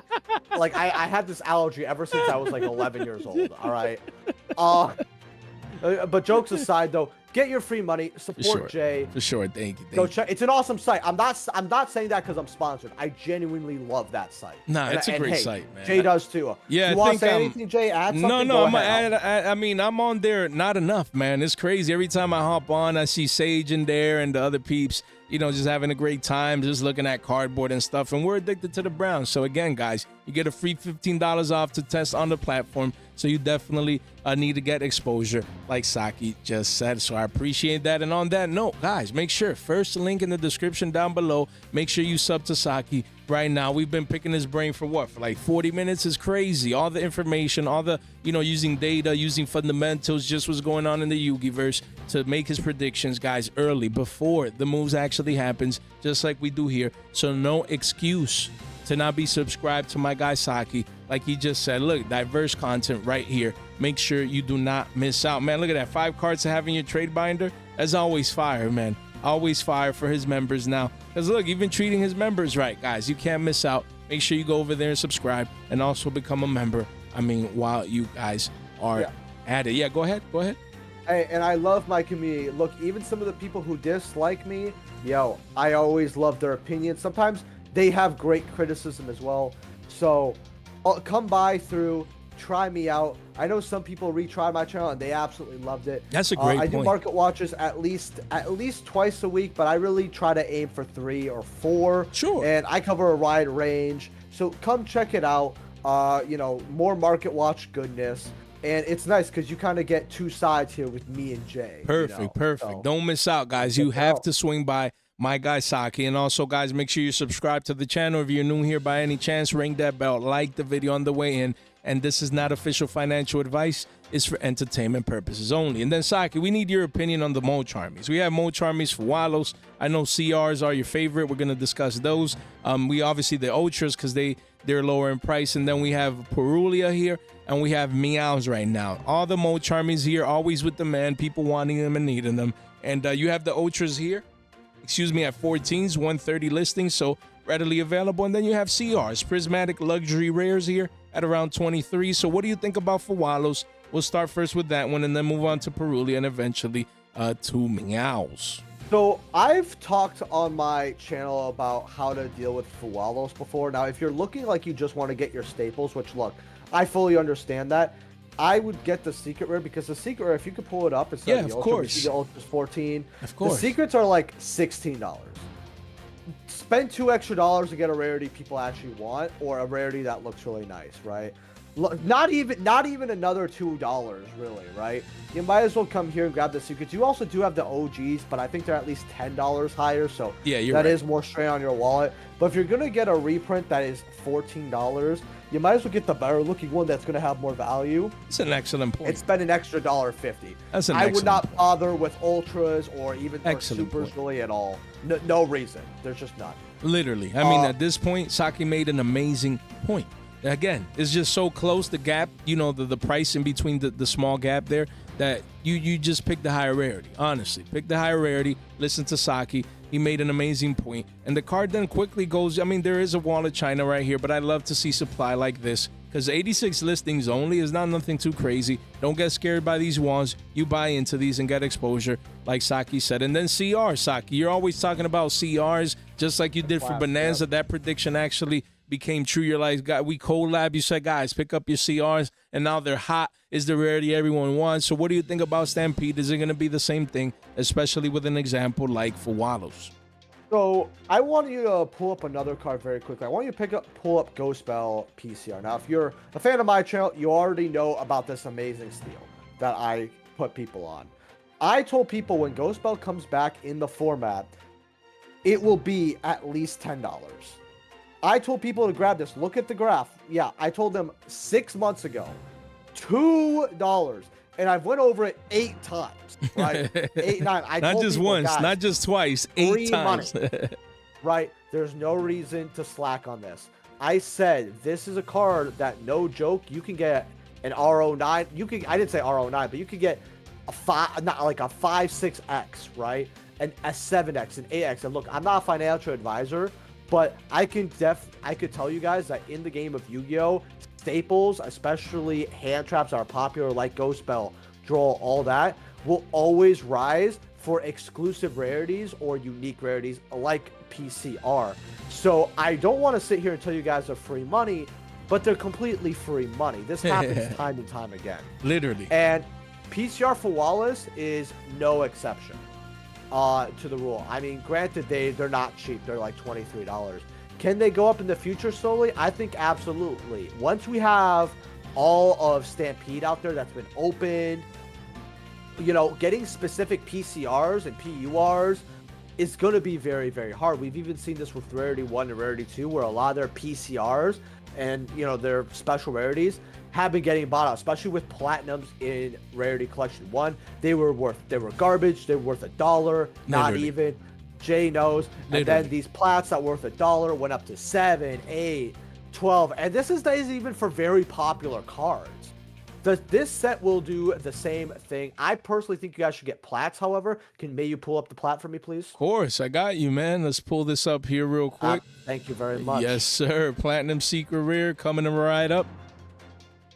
I had this allergy ever since I was like 11 years old. All right. But jokes aside, though, get your free money. Support Jay. For sure. Thank you. Go check. It's an awesome site. I'm not saying that because I'm sponsored. I genuinely love that site. Nah, it's a great site, man. Jay does too. Yeah. You want to say anything, Jay? Add something? No. I'm gonna add. I mean, I'm on there not enough, man. It's crazy. Every time I hop on, I see Sage in there and the other peeps. You know, just having a great time, just looking at cardboard and stuff. And we're addicted to the Browns. So again, guys, you get a free $15 off to test on the platform. So you definitely need to get exposure, like Saki just said. So I appreciate that. And on that note, guys, make sure, first link in the description down below. Make sure you sub to Saki right now. We've been picking his brain for what? For like 40 minutes. It's crazy. All the information, all the, you know, using data, using fundamentals, just what's going on in the Yugi-verse to make his predictions, guys, early, before the moves actually happens, just like we do here. So no excuse to not be subscribed to my guy Saki. Like he just said, look, diverse content right here. Make sure you do not miss out. Man, look at that. 5 cards to have in your trade binder. That's always fire, man. Always fire for his members now. Because look, even treating his members right, guys. You can't miss out. Make sure you go over there and subscribe and also become a member. I mean, while you guys are at it. Yeah, go ahead. Go ahead. Hey, and I love my community. Look, even some of the people who dislike me, yo, I always love their opinions. Sometimes they have great criticism as well. So come by through, try me out. I know some people retried my channel and they absolutely loved it. That's a great point. I do market watches at least twice a week, but I really try to aim for 3 or 4. Sure. And I cover a wide range. So come check it out. You know, more market watch goodness. And it's nice because you kind of get 2 sides here with me and Jay. Perfect, you know? perfect. So, don't miss out, guys. You have to swing by my guy Saki. And also, guys, make sure you subscribe to the channel. If you're new here by any chance, ring that bell, like the video on the way in. And this is not official financial advice. It's for entertainment purposes only. And then, Saki, we need your opinion on the Mulcharmies. We have Mulcharmies for Wallows. I know CRs are your favorite. We're going to discuss those. We obviously the Ultras because they're lower in price. And then we have Perulia here. And we have Meows right now. All the Mulcharmies here, always with the man. People wanting them and needing them. And you have the Ultras here. Excuse me, at 14s, 130 listings. So readily available. And then you have CRs, Prismatic Luxury Rares here at around 23. So what do you think about Wallows? We'll start first with that one and then move on to Perulia and eventually to Meows. So I've talked on my channel about how to deal with Fuwalos before. Now, if you're looking like you just want to get your staples, which look, I fully understand that. I would get the secret rare because the secret rare, if you could pull it up, it's of course. The Ultra's 14. Of course. The secrets are like $16. Spend $2 extra to get a rarity people actually want or a rarity that looks really nice, right? Not even another $2, really, right? You might as well come here and grab the secrets. You also do have the OGs, but I think they're at least $10 higher, so yeah, that is more strain on your wallet. But if you're gonna get a reprint that is $14, you might as well get the better looking one that's gonna have more value. It's an excellent point. And spend an extra $1.50. That's an I would not point. bother with ultras or even Excellent supers point. really at all. No reason. There's just none. Literally. I mean, at this point, Saki made an amazing point. Again, it's just so close, the gap, you know, the price in between the small gap there, that you just pick the higher rarity. Honestly, pick the higher rarity. Listen to Saki. He made an amazing point. And the card then quickly goes, I mean, there is a wall of China right here, but I love to see supply like this because 86 listings only is not nothing too crazy. Don't get scared by these walls. You buy into these and get exposure, like Saki said. And then CR, Saki, you're always talking about CRs, just like you did for Bonanza. That prediction actually became true. You're like, God, we collab. You said, guys, pick up your CRs, and now they're hot. Is the rarity everyone wants. So what do you think about Stampede? Is it going to be the same thing, especially with an example like Fuwalos? So I want you to pull up another card very quickly. I want you to pull up Ghost Bell PCR. Now, if you're a fan of my channel, you already know about this amazing steal that I put people on. I told people when Ghost Bell comes back in the format, it will be at least $10. I told people to grab this. Look at the graph. Yeah, I told them 6 months ago, $2. And I've went over it 8 times, right? 8, 9. I not told just people, once, guys, not just twice, 8 times. Right? There's no reason to slack on this. I said this is a card that, no joke, you can get an RO9. You can, I didn't say RO9, but you could get a 5, not like a 5, 6X, right? And a 7X, an 8X. And look, I'm not a financial advisor, but I could tell you guys that in the game of Yu-Gi-Oh, staples, especially hand traps that are popular like Ghost Bell, Draw, all that, will always rise for exclusive rarities or unique rarities like PCR. So I don't want to sit here and tell you guys they're free money, but they're completely free money. This happens time and time again. Literally. And PCR for Wallace is no exception to the rule. I mean, granted, they're not cheap. They're like $23. Can they go up in the future slowly? I think absolutely. Once we have all of Stampede out there that's been opened, you know, getting specific PCRs and PURs is going to be very, very hard. We've even seen this with Rarity 1 and Rarity 2, where a lot of their PCRs and, you know, their special rarities have been getting bought out, especially with platinums in Rarity Collection 1. They were garbage. They were worth $1, not Literally. even. Jay knows. Literally. And then these plats that were worth $1 went up to 7, 8, 12. And this is even for very popular cards. This set will do the same thing. I personally think you guys should get plats, however. May you pull up the plat for me, please? Of course, I got you, man. Let's pull this up here real quick. Thank you very much. Yes, sir. Platinum Secret Rare coming right up.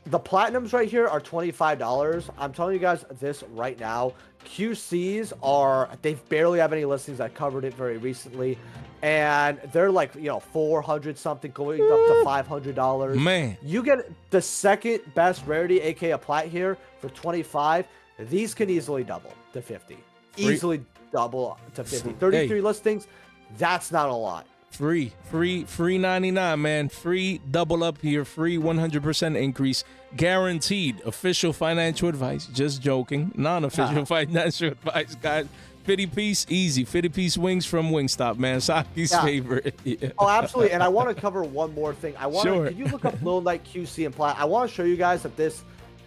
The platinums right here are $25. I'm telling you guys this right now. QCs they barely have any listings. I covered it very recently. And they're like, you know, 400 something going up to $500. Man. You get the second best rarity, aka a plat here, for $25. These can easily double to $50. Easily double to $50. 33 listings, that's not a lot. Free 99, man. Free double up here. Free 100% increase. Guaranteed. Official financial advice. Just joking. Non-official financial advice, guys. 50 piece, easy. 50 piece wings from Wingstop, man. Saki's favorite. Yeah. Oh, absolutely. And I want to cover one more thing. Sure. Can you look up Little Knight QC and Plat? I want to show you guys that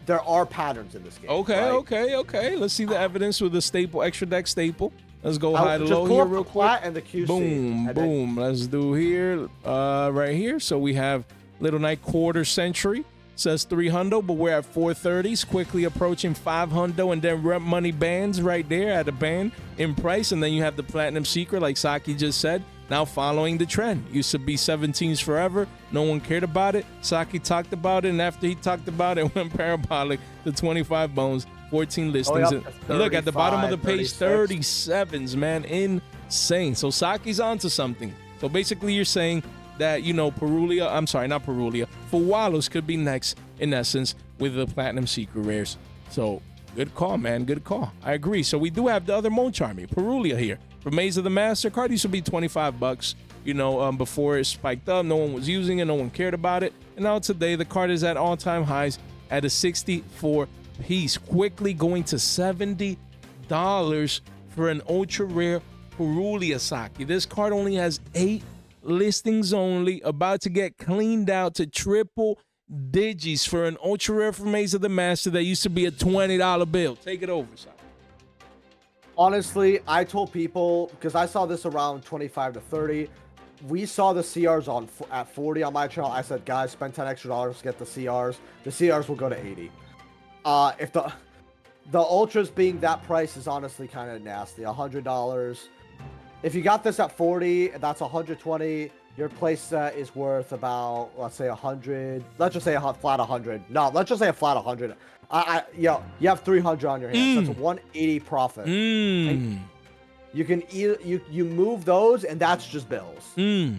there are patterns in this game. Okay. Let's see the evidence with the staple, extra deck staple. Let's go high to low pull here up real the quick. Plat and the QC. Boom. Let's do here, right here. So we have Little Knight quarter century. Says 300, but we're at 430s, quickly approaching 500, and then rep money bands right there at a band in price. And then you have the platinum secret, like Saki just said, now following the trend. Used to be 17s forever. No one cared about it. Saki talked about it, and after he talked about it, went parabolic to 25 bones, 14 listings. And look at the bottom of the page, 37s, man. Insane. So Saki's onto something. So basically you're saying that, you know, Fuwalos could be next, in essence, with the platinum secret rares. So Good call, man. Good call. I agree. So we do have the other Mulcharmy, Perulia here. From Maze of the Master, card used to be 25 bucks, you know, before it spiked up. No one was using it. No one cared about it. And now today, the card is at all-time highs at a 64 piece, quickly going to $70 for an ultra-rare Perulia Saki. This card only has 8 listings only, about to get cleaned out to triple digis for an ultra rare from Maze of the Master that used to be a $20 bill. Take it over, Saki. Honestly, I told people, because I saw this around 25 to 30. We saw the CRs at 40 on my channel. I said, guys, spend $10 extra to get the CRs. The CRs will go to 80. If the ultras being that price is honestly kind of nasty. $100. If you got this at 40, that's 120. Your play set is worth about, let's say 100. Let's just say a flat 100. No, let's just say a flat 100. You have 300 on your hands. That's a 180 profit. You can you move those, and that's just bills. I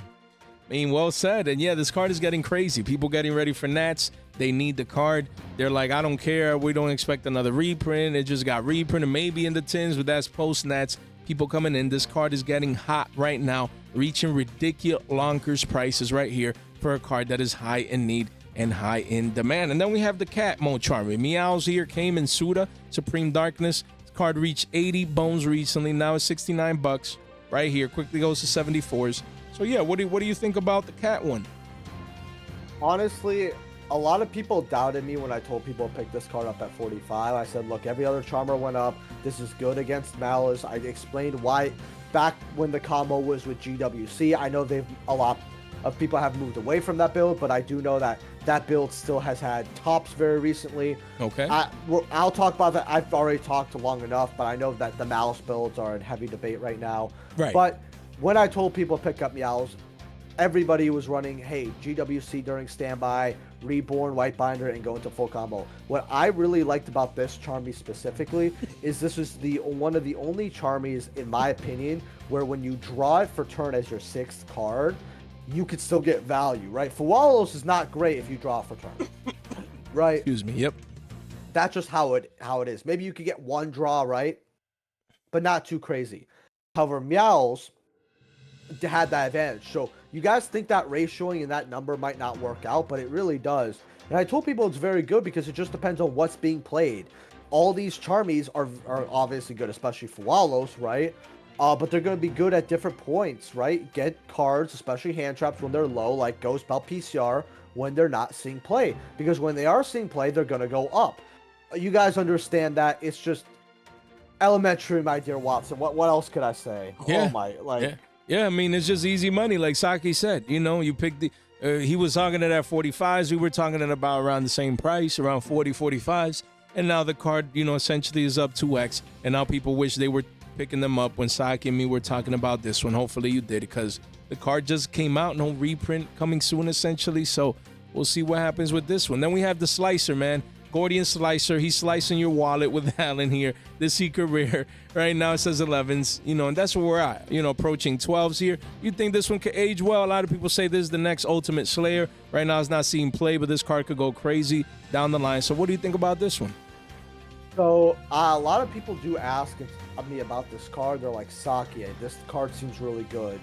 mean, well said. And yeah, this card is getting crazy. People getting ready for Nats. They need the card. They're like, I don't care. We don't expect another reprint. It just got reprinted, maybe in the tins, but that's post Nats. People coming in. This card is getting hot right now, reaching ridiculous lonkers prices right here for a card that is high in need and high in demand. And then we have the cat Mulcharmy. Meows here came in Suda, Supreme Darkness. This card reached 80 bones recently. Now it's 69 bucks right here. Quickly goes to 74s. So yeah, what do you think about the cat one? Honestly, a lot of people doubted me when I told people to pick this card up at 45. I said, look, every other charmer went up. This is good against Malice. I explained why back when the combo was with GWC. I know a lot of people have moved away from that build, but I do know that that build still has had tops very recently. Okay. I'll talk about that. I've already talked long enough, but I know that the Malice builds are in heavy debate right now. Right. But when I told people to pick up Meows, everybody was running, hey, GWC during standby, Reborn, White Binder, and go into full combo. What I really liked about this Charmy specifically is this is one of the only Charmies, in my opinion, where when you draw it for turn as your 6th card, you could still get value, right? Fuwalos is not great if you draw for turn, right? Excuse me. Yep. That's just how it is. Maybe you could get one draw, right? But not too crazy. However, Meows had that advantage. So you guys think that ratioing and that number might not work out, but it really does. And I told people it's very good because it just depends on what's being played. All these Charmies are obviously good, especially Fuwalos, right? But they're going to be good at different points, right? Get cards, especially hand traps when they're low, like Ghost Belt PCR, when they're not seeing play. Because when they are seeing play, they're going to go up. You guys understand that. It's just elementary, my dear Watson. What else could I say? Yeah. Oh my, like... Yeah, I mean, it's just easy money. Like Saki said, you know, you pick the, he was talking it at 45s. We were talking it about around the same price, around 40, 45s. And now the card, you know, essentially is up 2x. And now people wish they were picking them up when Saki and me were talking about this one. Hopefully you did, because the card just came out. No reprint coming soon, essentially. So we'll see what happens with this one. Then we have the Slicer, man. Gordian Slicer, he's slicing your wallet with Alan here. The secret rare. Right now it says 11s, you know, and that's where we're at, you know, approaching 12s here. You think this one could age well? A lot of people say this is the next Ultimate Slayer. Right now it's not seeing play, but this card could go crazy down the line. So what do you think about this one? So a lot of people do ask me about this card. They're like, Saki, this card seems really good.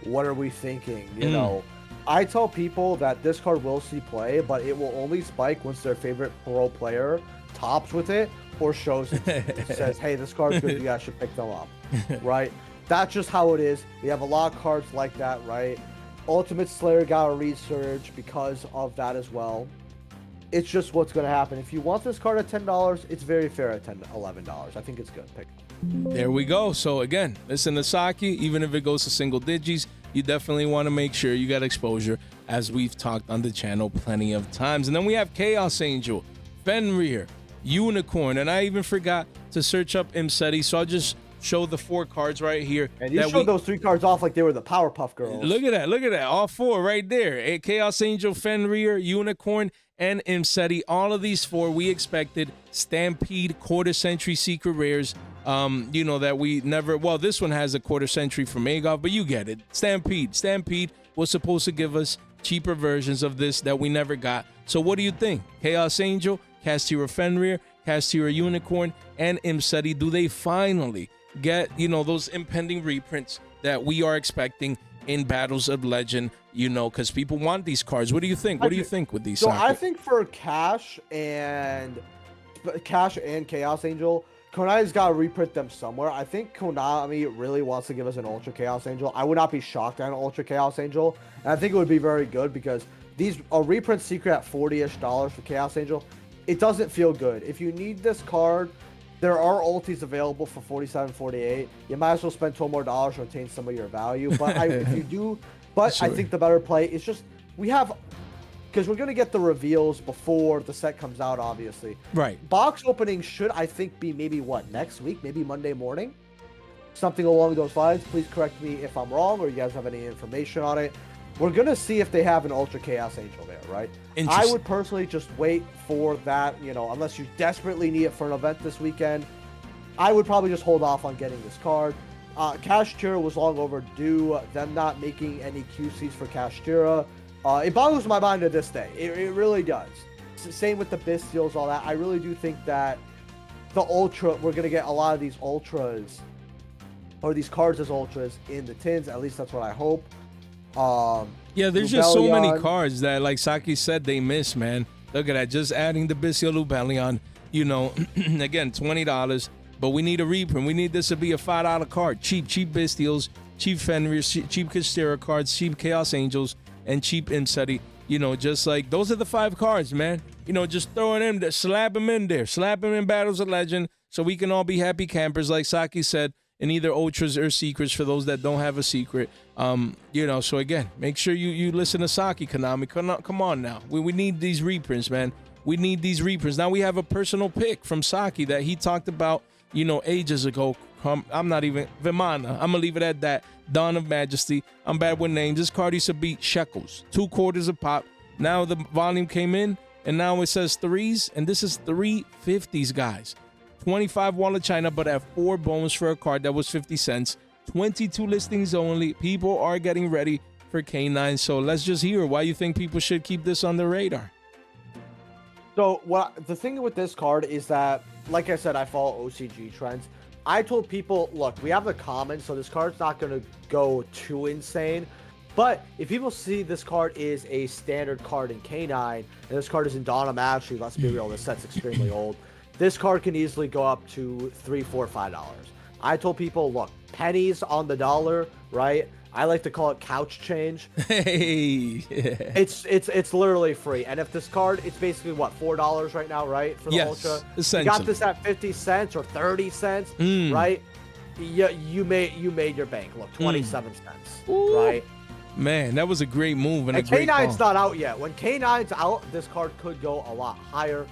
What are we thinking? You know, I tell people that this card will see play, but it will only spike once their favorite pro player tops with it or shows it. Says, hey, this card's good, you guys should pick them up, right? That's just how it is. We have a lot of cards like that, right? Ultimate Slayer got a resurge because of that as well. It's just what's going to happen. If you want this card at $10, it's very fair at $10, $11. I think it's good. Pick. There we go. So again, listen to Saki, even if it goes to single digits, you definitely want to make sure you got exposure, as we've talked on the channel plenty of times. And then we have Chaos Angel, Fenrir, Unicorn, and I even forgot to search up MSTTV, so I'll just show the 4 cards right here. And you showed those 3 cards off like they were the Powerpuff Girls. Look at that. Look at that. All 4 right there. Chaos Angel, Fenrir, Unicorn, and MSTTV. All of these 4 we expected. Stampede, quarter century secret rares. You know, that we never, well, this one has a quarter century from Magov, but you get it. Stampede was supposed to give us cheaper versions of this that we never got. So what do you think? Chaos Angel, Castira Fenrir, Castira Unicorn, and Imseti. Do they finally get, you know, those impending reprints that we are expecting in Battles of Legend, you know, because people want these cards? What do you think? What do you think with these? So I think for Cash and Chaos Angel, Konami's got to reprint them somewhere. I think Konami really wants to give us an Ultra Chaos Angel. I would not be shocked at an Ultra Chaos Angel, and I think it would be very good because a reprint secret at $40-ish for Chaos Angel, it doesn't feel good. If you need this card, there are ultis available for $47, $48. You might as well spend $12 more to retain some of your value. But if you do, sure. I think the better play is just because we're going to get the reveals before the set comes out, obviously. Right. Box opening should, I think, be maybe next week, maybe Monday morning, something along those lines. Please correct me if I'm wrong or you guys have any information on it. We're going to see if they have an Ultra Chaos Angel there, right? I would personally just wait for that, you know, unless you desperately need it for an event this weekend. I would probably just hold off on getting this card. Kashtira was long overdue. Them not making any QCs for Kashtira. It boggles my mind to this day. It really does. Same with the Bystials, all that. I really do think that we're going to get a lot of these Ultras, or these cards as Ultras in the tins. At least that's what I hope. Yeah, there's just so many cards that, like Saki said, they miss, man. Look at that. Just adding the Bystial Lubellion, you know, again, $20. But we need a reprint. We need this to be a $5 card. Cheap Bystials, cheap Fenris, cheap Kashtira cards, cheap Chaos Angels, and cheap Imseti. You know, just like those are the 5 cards, man. You know, just throw it in there, slap them in there, slap them in Battles of Legend, so we can all be happy campers, like Saki said, in either ultras or secrets for those that don't have a secret. You know, so again, make sure you listen to Saki, Konami. Come on now. We need these reprints, man. We need these reprints. Now we have a personal pick from Saki that he talked about, you know, ages ago. I'm not even Vimana. I'm gonna leave it at that. Dawn of Majesty. I'm bad with names. This card used to be shekels, 2 quarters a pop. Now the volume came in, and now it says 3s, and this is 350s, guys. 25 Wall of China, but at 4 bones for a card that was 50 cents. 22 listings only. People are getting ready for K9. So let's just hear why you think people should keep this on the radar. So the thing with this card is that, like I said, I follow OCG trends. I told people, look, we have the common, so this card's not going to go too insane. But if people see this card is a standard card in K9, and this card is in Dawn of Majesty, let's be real, this set's extremely old. This card can easily go up to $3, $4, $5. I told people, look, pennies on the dollar, right? I like to call it couch change. Hey, it's literally free. And if this card, it's basically what, $4 right now, right? For the Ultra. You got this at 50 cents or 30 cents, right? You made your bank. Look, 27 cents, right? Man, that was a great move and a great call. K9's not out yet. When K9's out, this card could go a lot higher.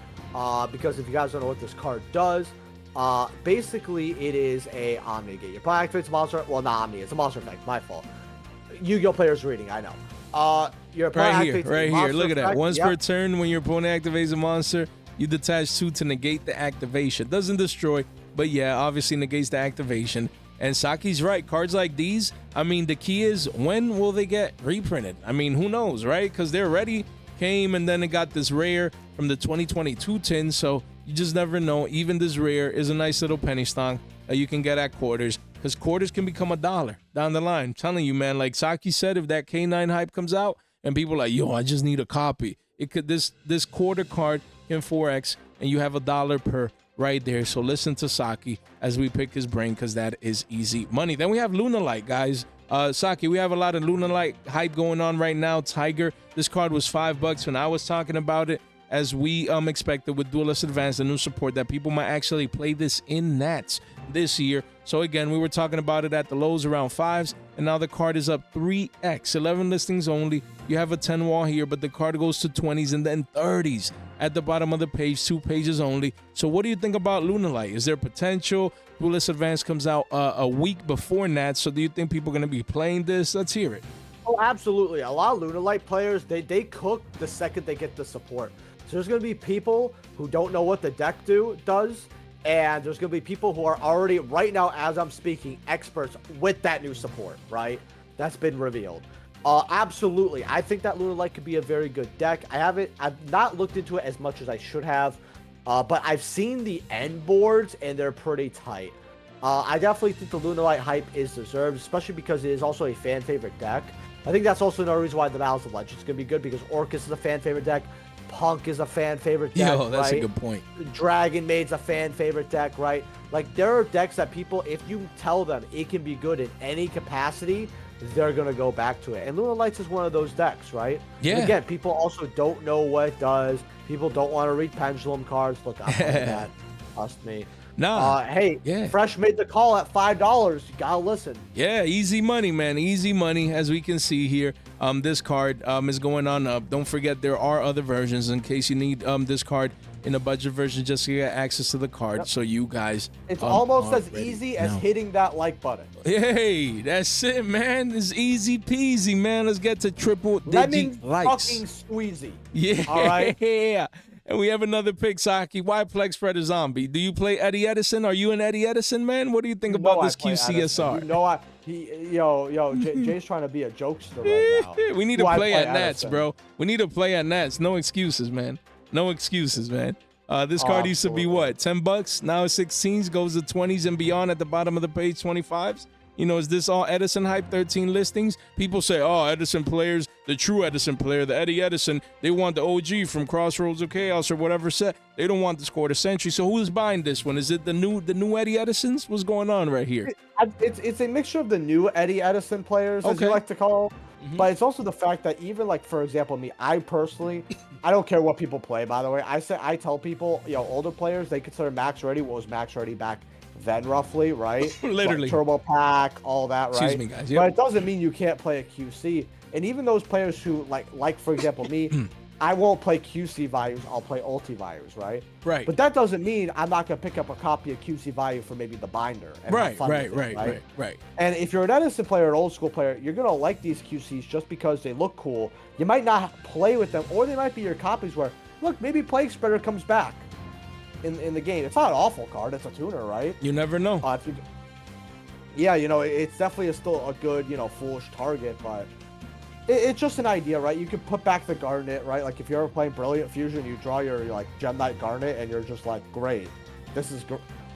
Because if you guys don't know what this card does, basically it is a Omni Gate. Your player activates a monster. Well, not Omni, it's a monster effect. My fault. Yu-Gi-Oh! Player's reading, I know. Your right here. Look at that. Once per turn, when your opponent activates a monster, you detach 2 to negate the activation. Doesn't destroy, but yeah, obviously negates the activation. And Saki's right. Cards like these, I mean, the key is when will they get reprinted? I mean, who knows, right? Because they're ready. Came and then it got this rare from the 2022 tin, so you just never know. Even this rare is a nice little penny stock that you can get at quarters, because quarters can become $1 down the line. I'm telling you, man, like Saki said, if that K9 hype comes out and people are like, yo, I just need a copy, it could this quarter card can 4x and you have $1 per right there. So listen to Saki as we pick his brain, because that is easy money. Then we have Lunalight, guys. Saki, we have a lot of Lunalight hype going on right now. Tiger, this card was $5 when I was talking about it, as we expected with Duelist Advanced, the new support, that people might actually play this in Nats this year. So again, we were talking about it at the lows around 5s, and now the card is up 3x, 11 listings only. You have a 10 wall here, but the card goes to 20s and then 30s at the bottom of the page, 2 pages only. So what do you think about Lunalight? Is there potential? Duelist Advanced comes out a week before Nats, so do you think people are going to be playing this? Let's hear it. Oh, absolutely. A lot of Lunalight players, they cook the second they get the support. So there's going to be people who don't know what the deck does, and there's going to be people who are already, right now as I'm speaking, experts with that new support, right? That's been revealed. Absolutely. I think that Lunalight could be a very good deck. I've not looked into it as much as I should have. But I've seen the end boards and they're pretty tight. I definitely think the Lunalight hype is deserved, especially because it is also a fan favorite deck. I think that's also another reason why the Malice of Legends is going to be good, because Orcus is a fan favorite deck. Punk is a fan favorite deck. Yo, that's right? a good point. Dragon Maid's a fan favorite deck, right? Like, there are decks that people, if you tell them it can be good in any capacity, they're going to go back to it. And Lunalights is one of those decks, right? Yeah. And again, people also don't know what it does. People don't want to read Pendulum cards. Look, I'm playing that. Trust me. Nah. Hey, yeah. Fresh made the call at $5. You gotta listen. Yeah, easy money, man. Easy money. As we can see here, this card is going on up. Don't forget, there are other versions in case you need this card in a budget version just to get access to the card. Yep. So you guys, it's almost as easy as hitting that like button. Hey, that's it, man. It's easy peasy, man. Let's get to triple digit likes. Fucking squeezy. Yeah. All right. Yeah. And we have another pick, Saki. Why Plex Spreader Zombie? Do you play Eddie Edison? Are you an Eddie Edison, man? What do you think about this QCSR? You know, Jay's trying to be a jokester right now. We need to play at Nats, bro. We need to play at Nats. No excuses, man. No excuses, man. This card used to be what? $10? Now it's 16s, goes to 20s and beyond at the bottom of the page, 25s. You know, is this all Edison hype? 13 listings. People say, oh, Edison players, the true Edison player, the Eddie Edison, they want the OG from Crossroads of Chaos or whatever set. They don't want this quarter century. So who's buying this one? Is it the new Eddie Edisons? What's going on right here? It's a mixture of the new Eddie Edison players, as you like to call them. Mm-hmm. But it's also the fact that even, like, for example, me, I personally, I don't care what people play, by the way. I tell people, you know, older players, they consider Max Ready what was Max Ready back then, roughly, right? Literally. Like Turbo Pack, all that, right? Excuse me, guys. Yep. But it doesn't mean you can't play a QC. And even those players who, like for example, me, I won't play QC values, I'll play ulti values, right? Right. But that doesn't mean I'm not going to pick up a copy of QC value for maybe the binder. And right. And if you're an Edison player, an old school player, you're going to like these QCs just because they look cool. You might not play with them, or they might be your copies where, look, maybe Plague Spreader comes back in the game. It's not an awful card. It's a tuner, right? You never know. Yeah, you know, it's definitely still a good, you know, foolish target, but it's just an idea, right? You can put back the Garnet, right? Like, if you're ever playing Brilliant Fusion, you draw your like, Gem Knight Garnet, and you're just like, great. This is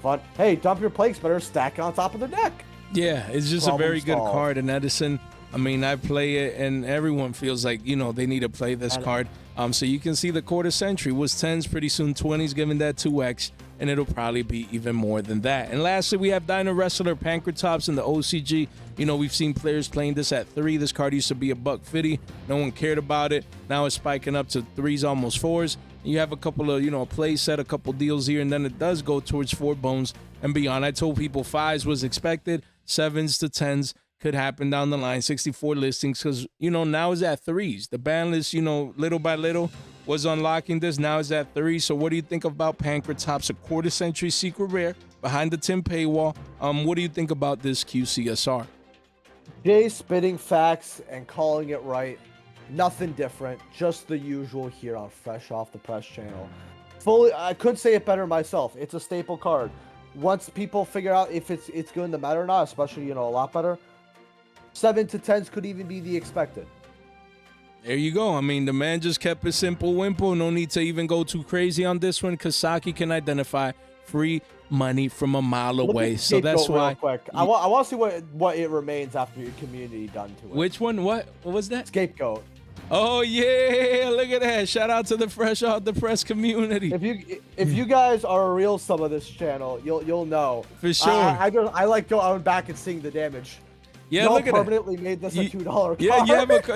fun. Hey, dump your Plague Spreader, stack it on top of the deck. Yeah, it's just a very good card. And Edison, I mean, I play it, and everyone feels like, you know, they need to play this card. So you can see the quarter century was 10s, pretty soon 20s, giving that 2x, and it'll probably be even more than that. And lastly, we have Dino Wrestler, Pancratops in the OCG. You know, we've seen players playing this at 3. This card used to be $150. No one cared about it. Now it's spiking up to 3s, almost 4s. You have a couple of, you know, play set, a couple deals here, and then it does go towards 4 bones and beyond. I told people 5s was expected, 7s to 10s could happen down the line. 64 listings, because, you know, now it's at 3s. The ban list, you know, little by little was unlocking this. Now it's at 3. So what do you think about Pancratops, a quarter century secret rare behind the 10 paywall? What do you think about this QCSR? Jay spitting facts and calling it right. Nothing different, just the usual here on Fresh Off the Press channel. I could say it better myself. It's a staple card. Once people figure out if it's good in the meta or not, especially, you know, a lot better, 7 to 10s could even be the expected. There you go. I mean, the man just kept it simple, wimple. No need to even go too crazy on this one, because Saki can identify free money from a mile away. So that's why. Real quick. I want to see what it remains after your community done to it. Which one? What was that? Scapegoat. Oh yeah, look at that. Shout out to the Fresh Off the Press community. If you guys are a real sub of this channel, you'll know. For sure. I like going back and seeing the damage. Yeah, y'all look at permanently made this a $2 card. Yeah,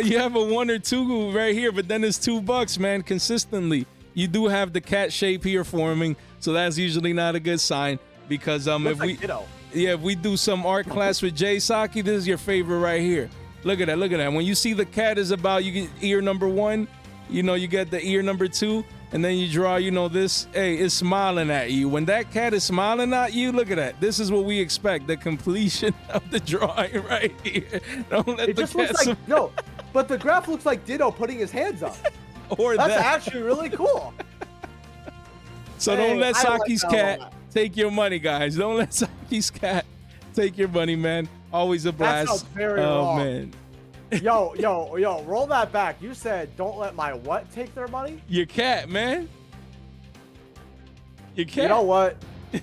you have a 1 or 2 right here, but then it's $2, man, consistently. You do have the cat shape here forming, so that's usually not a good sign, because if we do some art class with Jay Saki, this is your favorite right here. Look at that, look at that. When you see the cat is about, you get ear number 1, you know, you get the ear number 2, and then you draw, you know, this, hey, it's smiling at you. When that cat is smiling at you, look at that. This is what we expect, the completion of the drawing right here. Don't let it just looks like, no, but the graph looks like Ditto putting his hands up. That's actually really cool. So don't let Saki's cat take your money, guys. Don't let Saki's cat take your money, man. Always a blast. That sounds very wrong. Man. Yo, roll that back. You said don't let my what take their money? Your cat, man. You can't. You know what?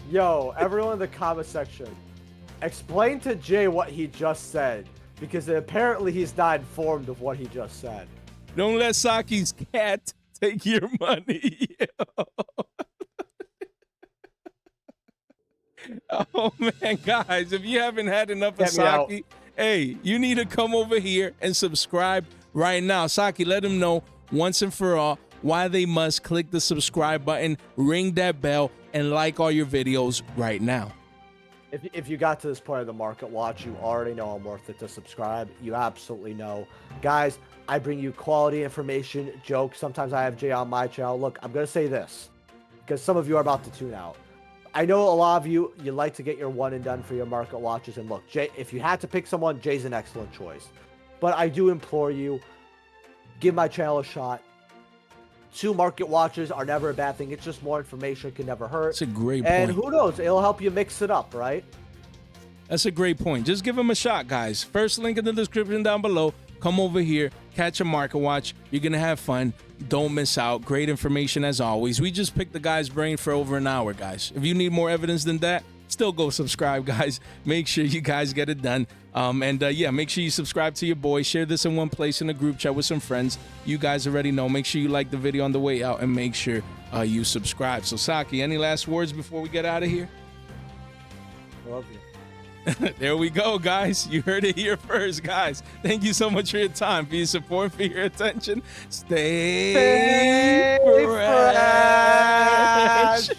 Yo, everyone in the comment section, explain to Jay what he just said, because apparently he's not informed of what he just said. Don't let Saki's cat take your money. Oh man, guys, if you haven't had enough of Saki, hey, you need to come over here and subscribe right now. Saki, let them know once and for all why they must click the subscribe button, ring that bell, and like all your videos right now. If you got to this point of the market watch, you already know I'm worth it to subscribe. You absolutely know. Guys, I bring you quality information, jokes. Sometimes I have Jay on my channel. Look, I'm going to say this, because some of you are about to tune out. I know a lot of you like to get your one and done for your market watches. And look, Jay, if you had to pick someone, Jay's an excellent choice. But I do implore you, give my channel a shot. 2 market watches are never a bad thing. It's just more information, can never hurt. That's a great point. And who knows, it'll help you mix it up, right? That's a great point. Just give them a shot, guys. First link in the description down below. Come over here, catch a market watch. You're going to have fun. Don't miss out. Great information as always. We just picked the guy's brain for over an hour, guys. If you need more evidence than that, still go subscribe, guys. Make sure you guys get it done. Yeah, make sure you subscribe to your boy. Share this in one place in a group chat with some friends. You guys already know. Make sure you like the video on the way out and make sure you subscribe. So, Saki, any last words before we get out of here? Love you. There we go, guys. You heard it here first, guys. Thank you so much for your time, for your support, for your attention. Stay fresh.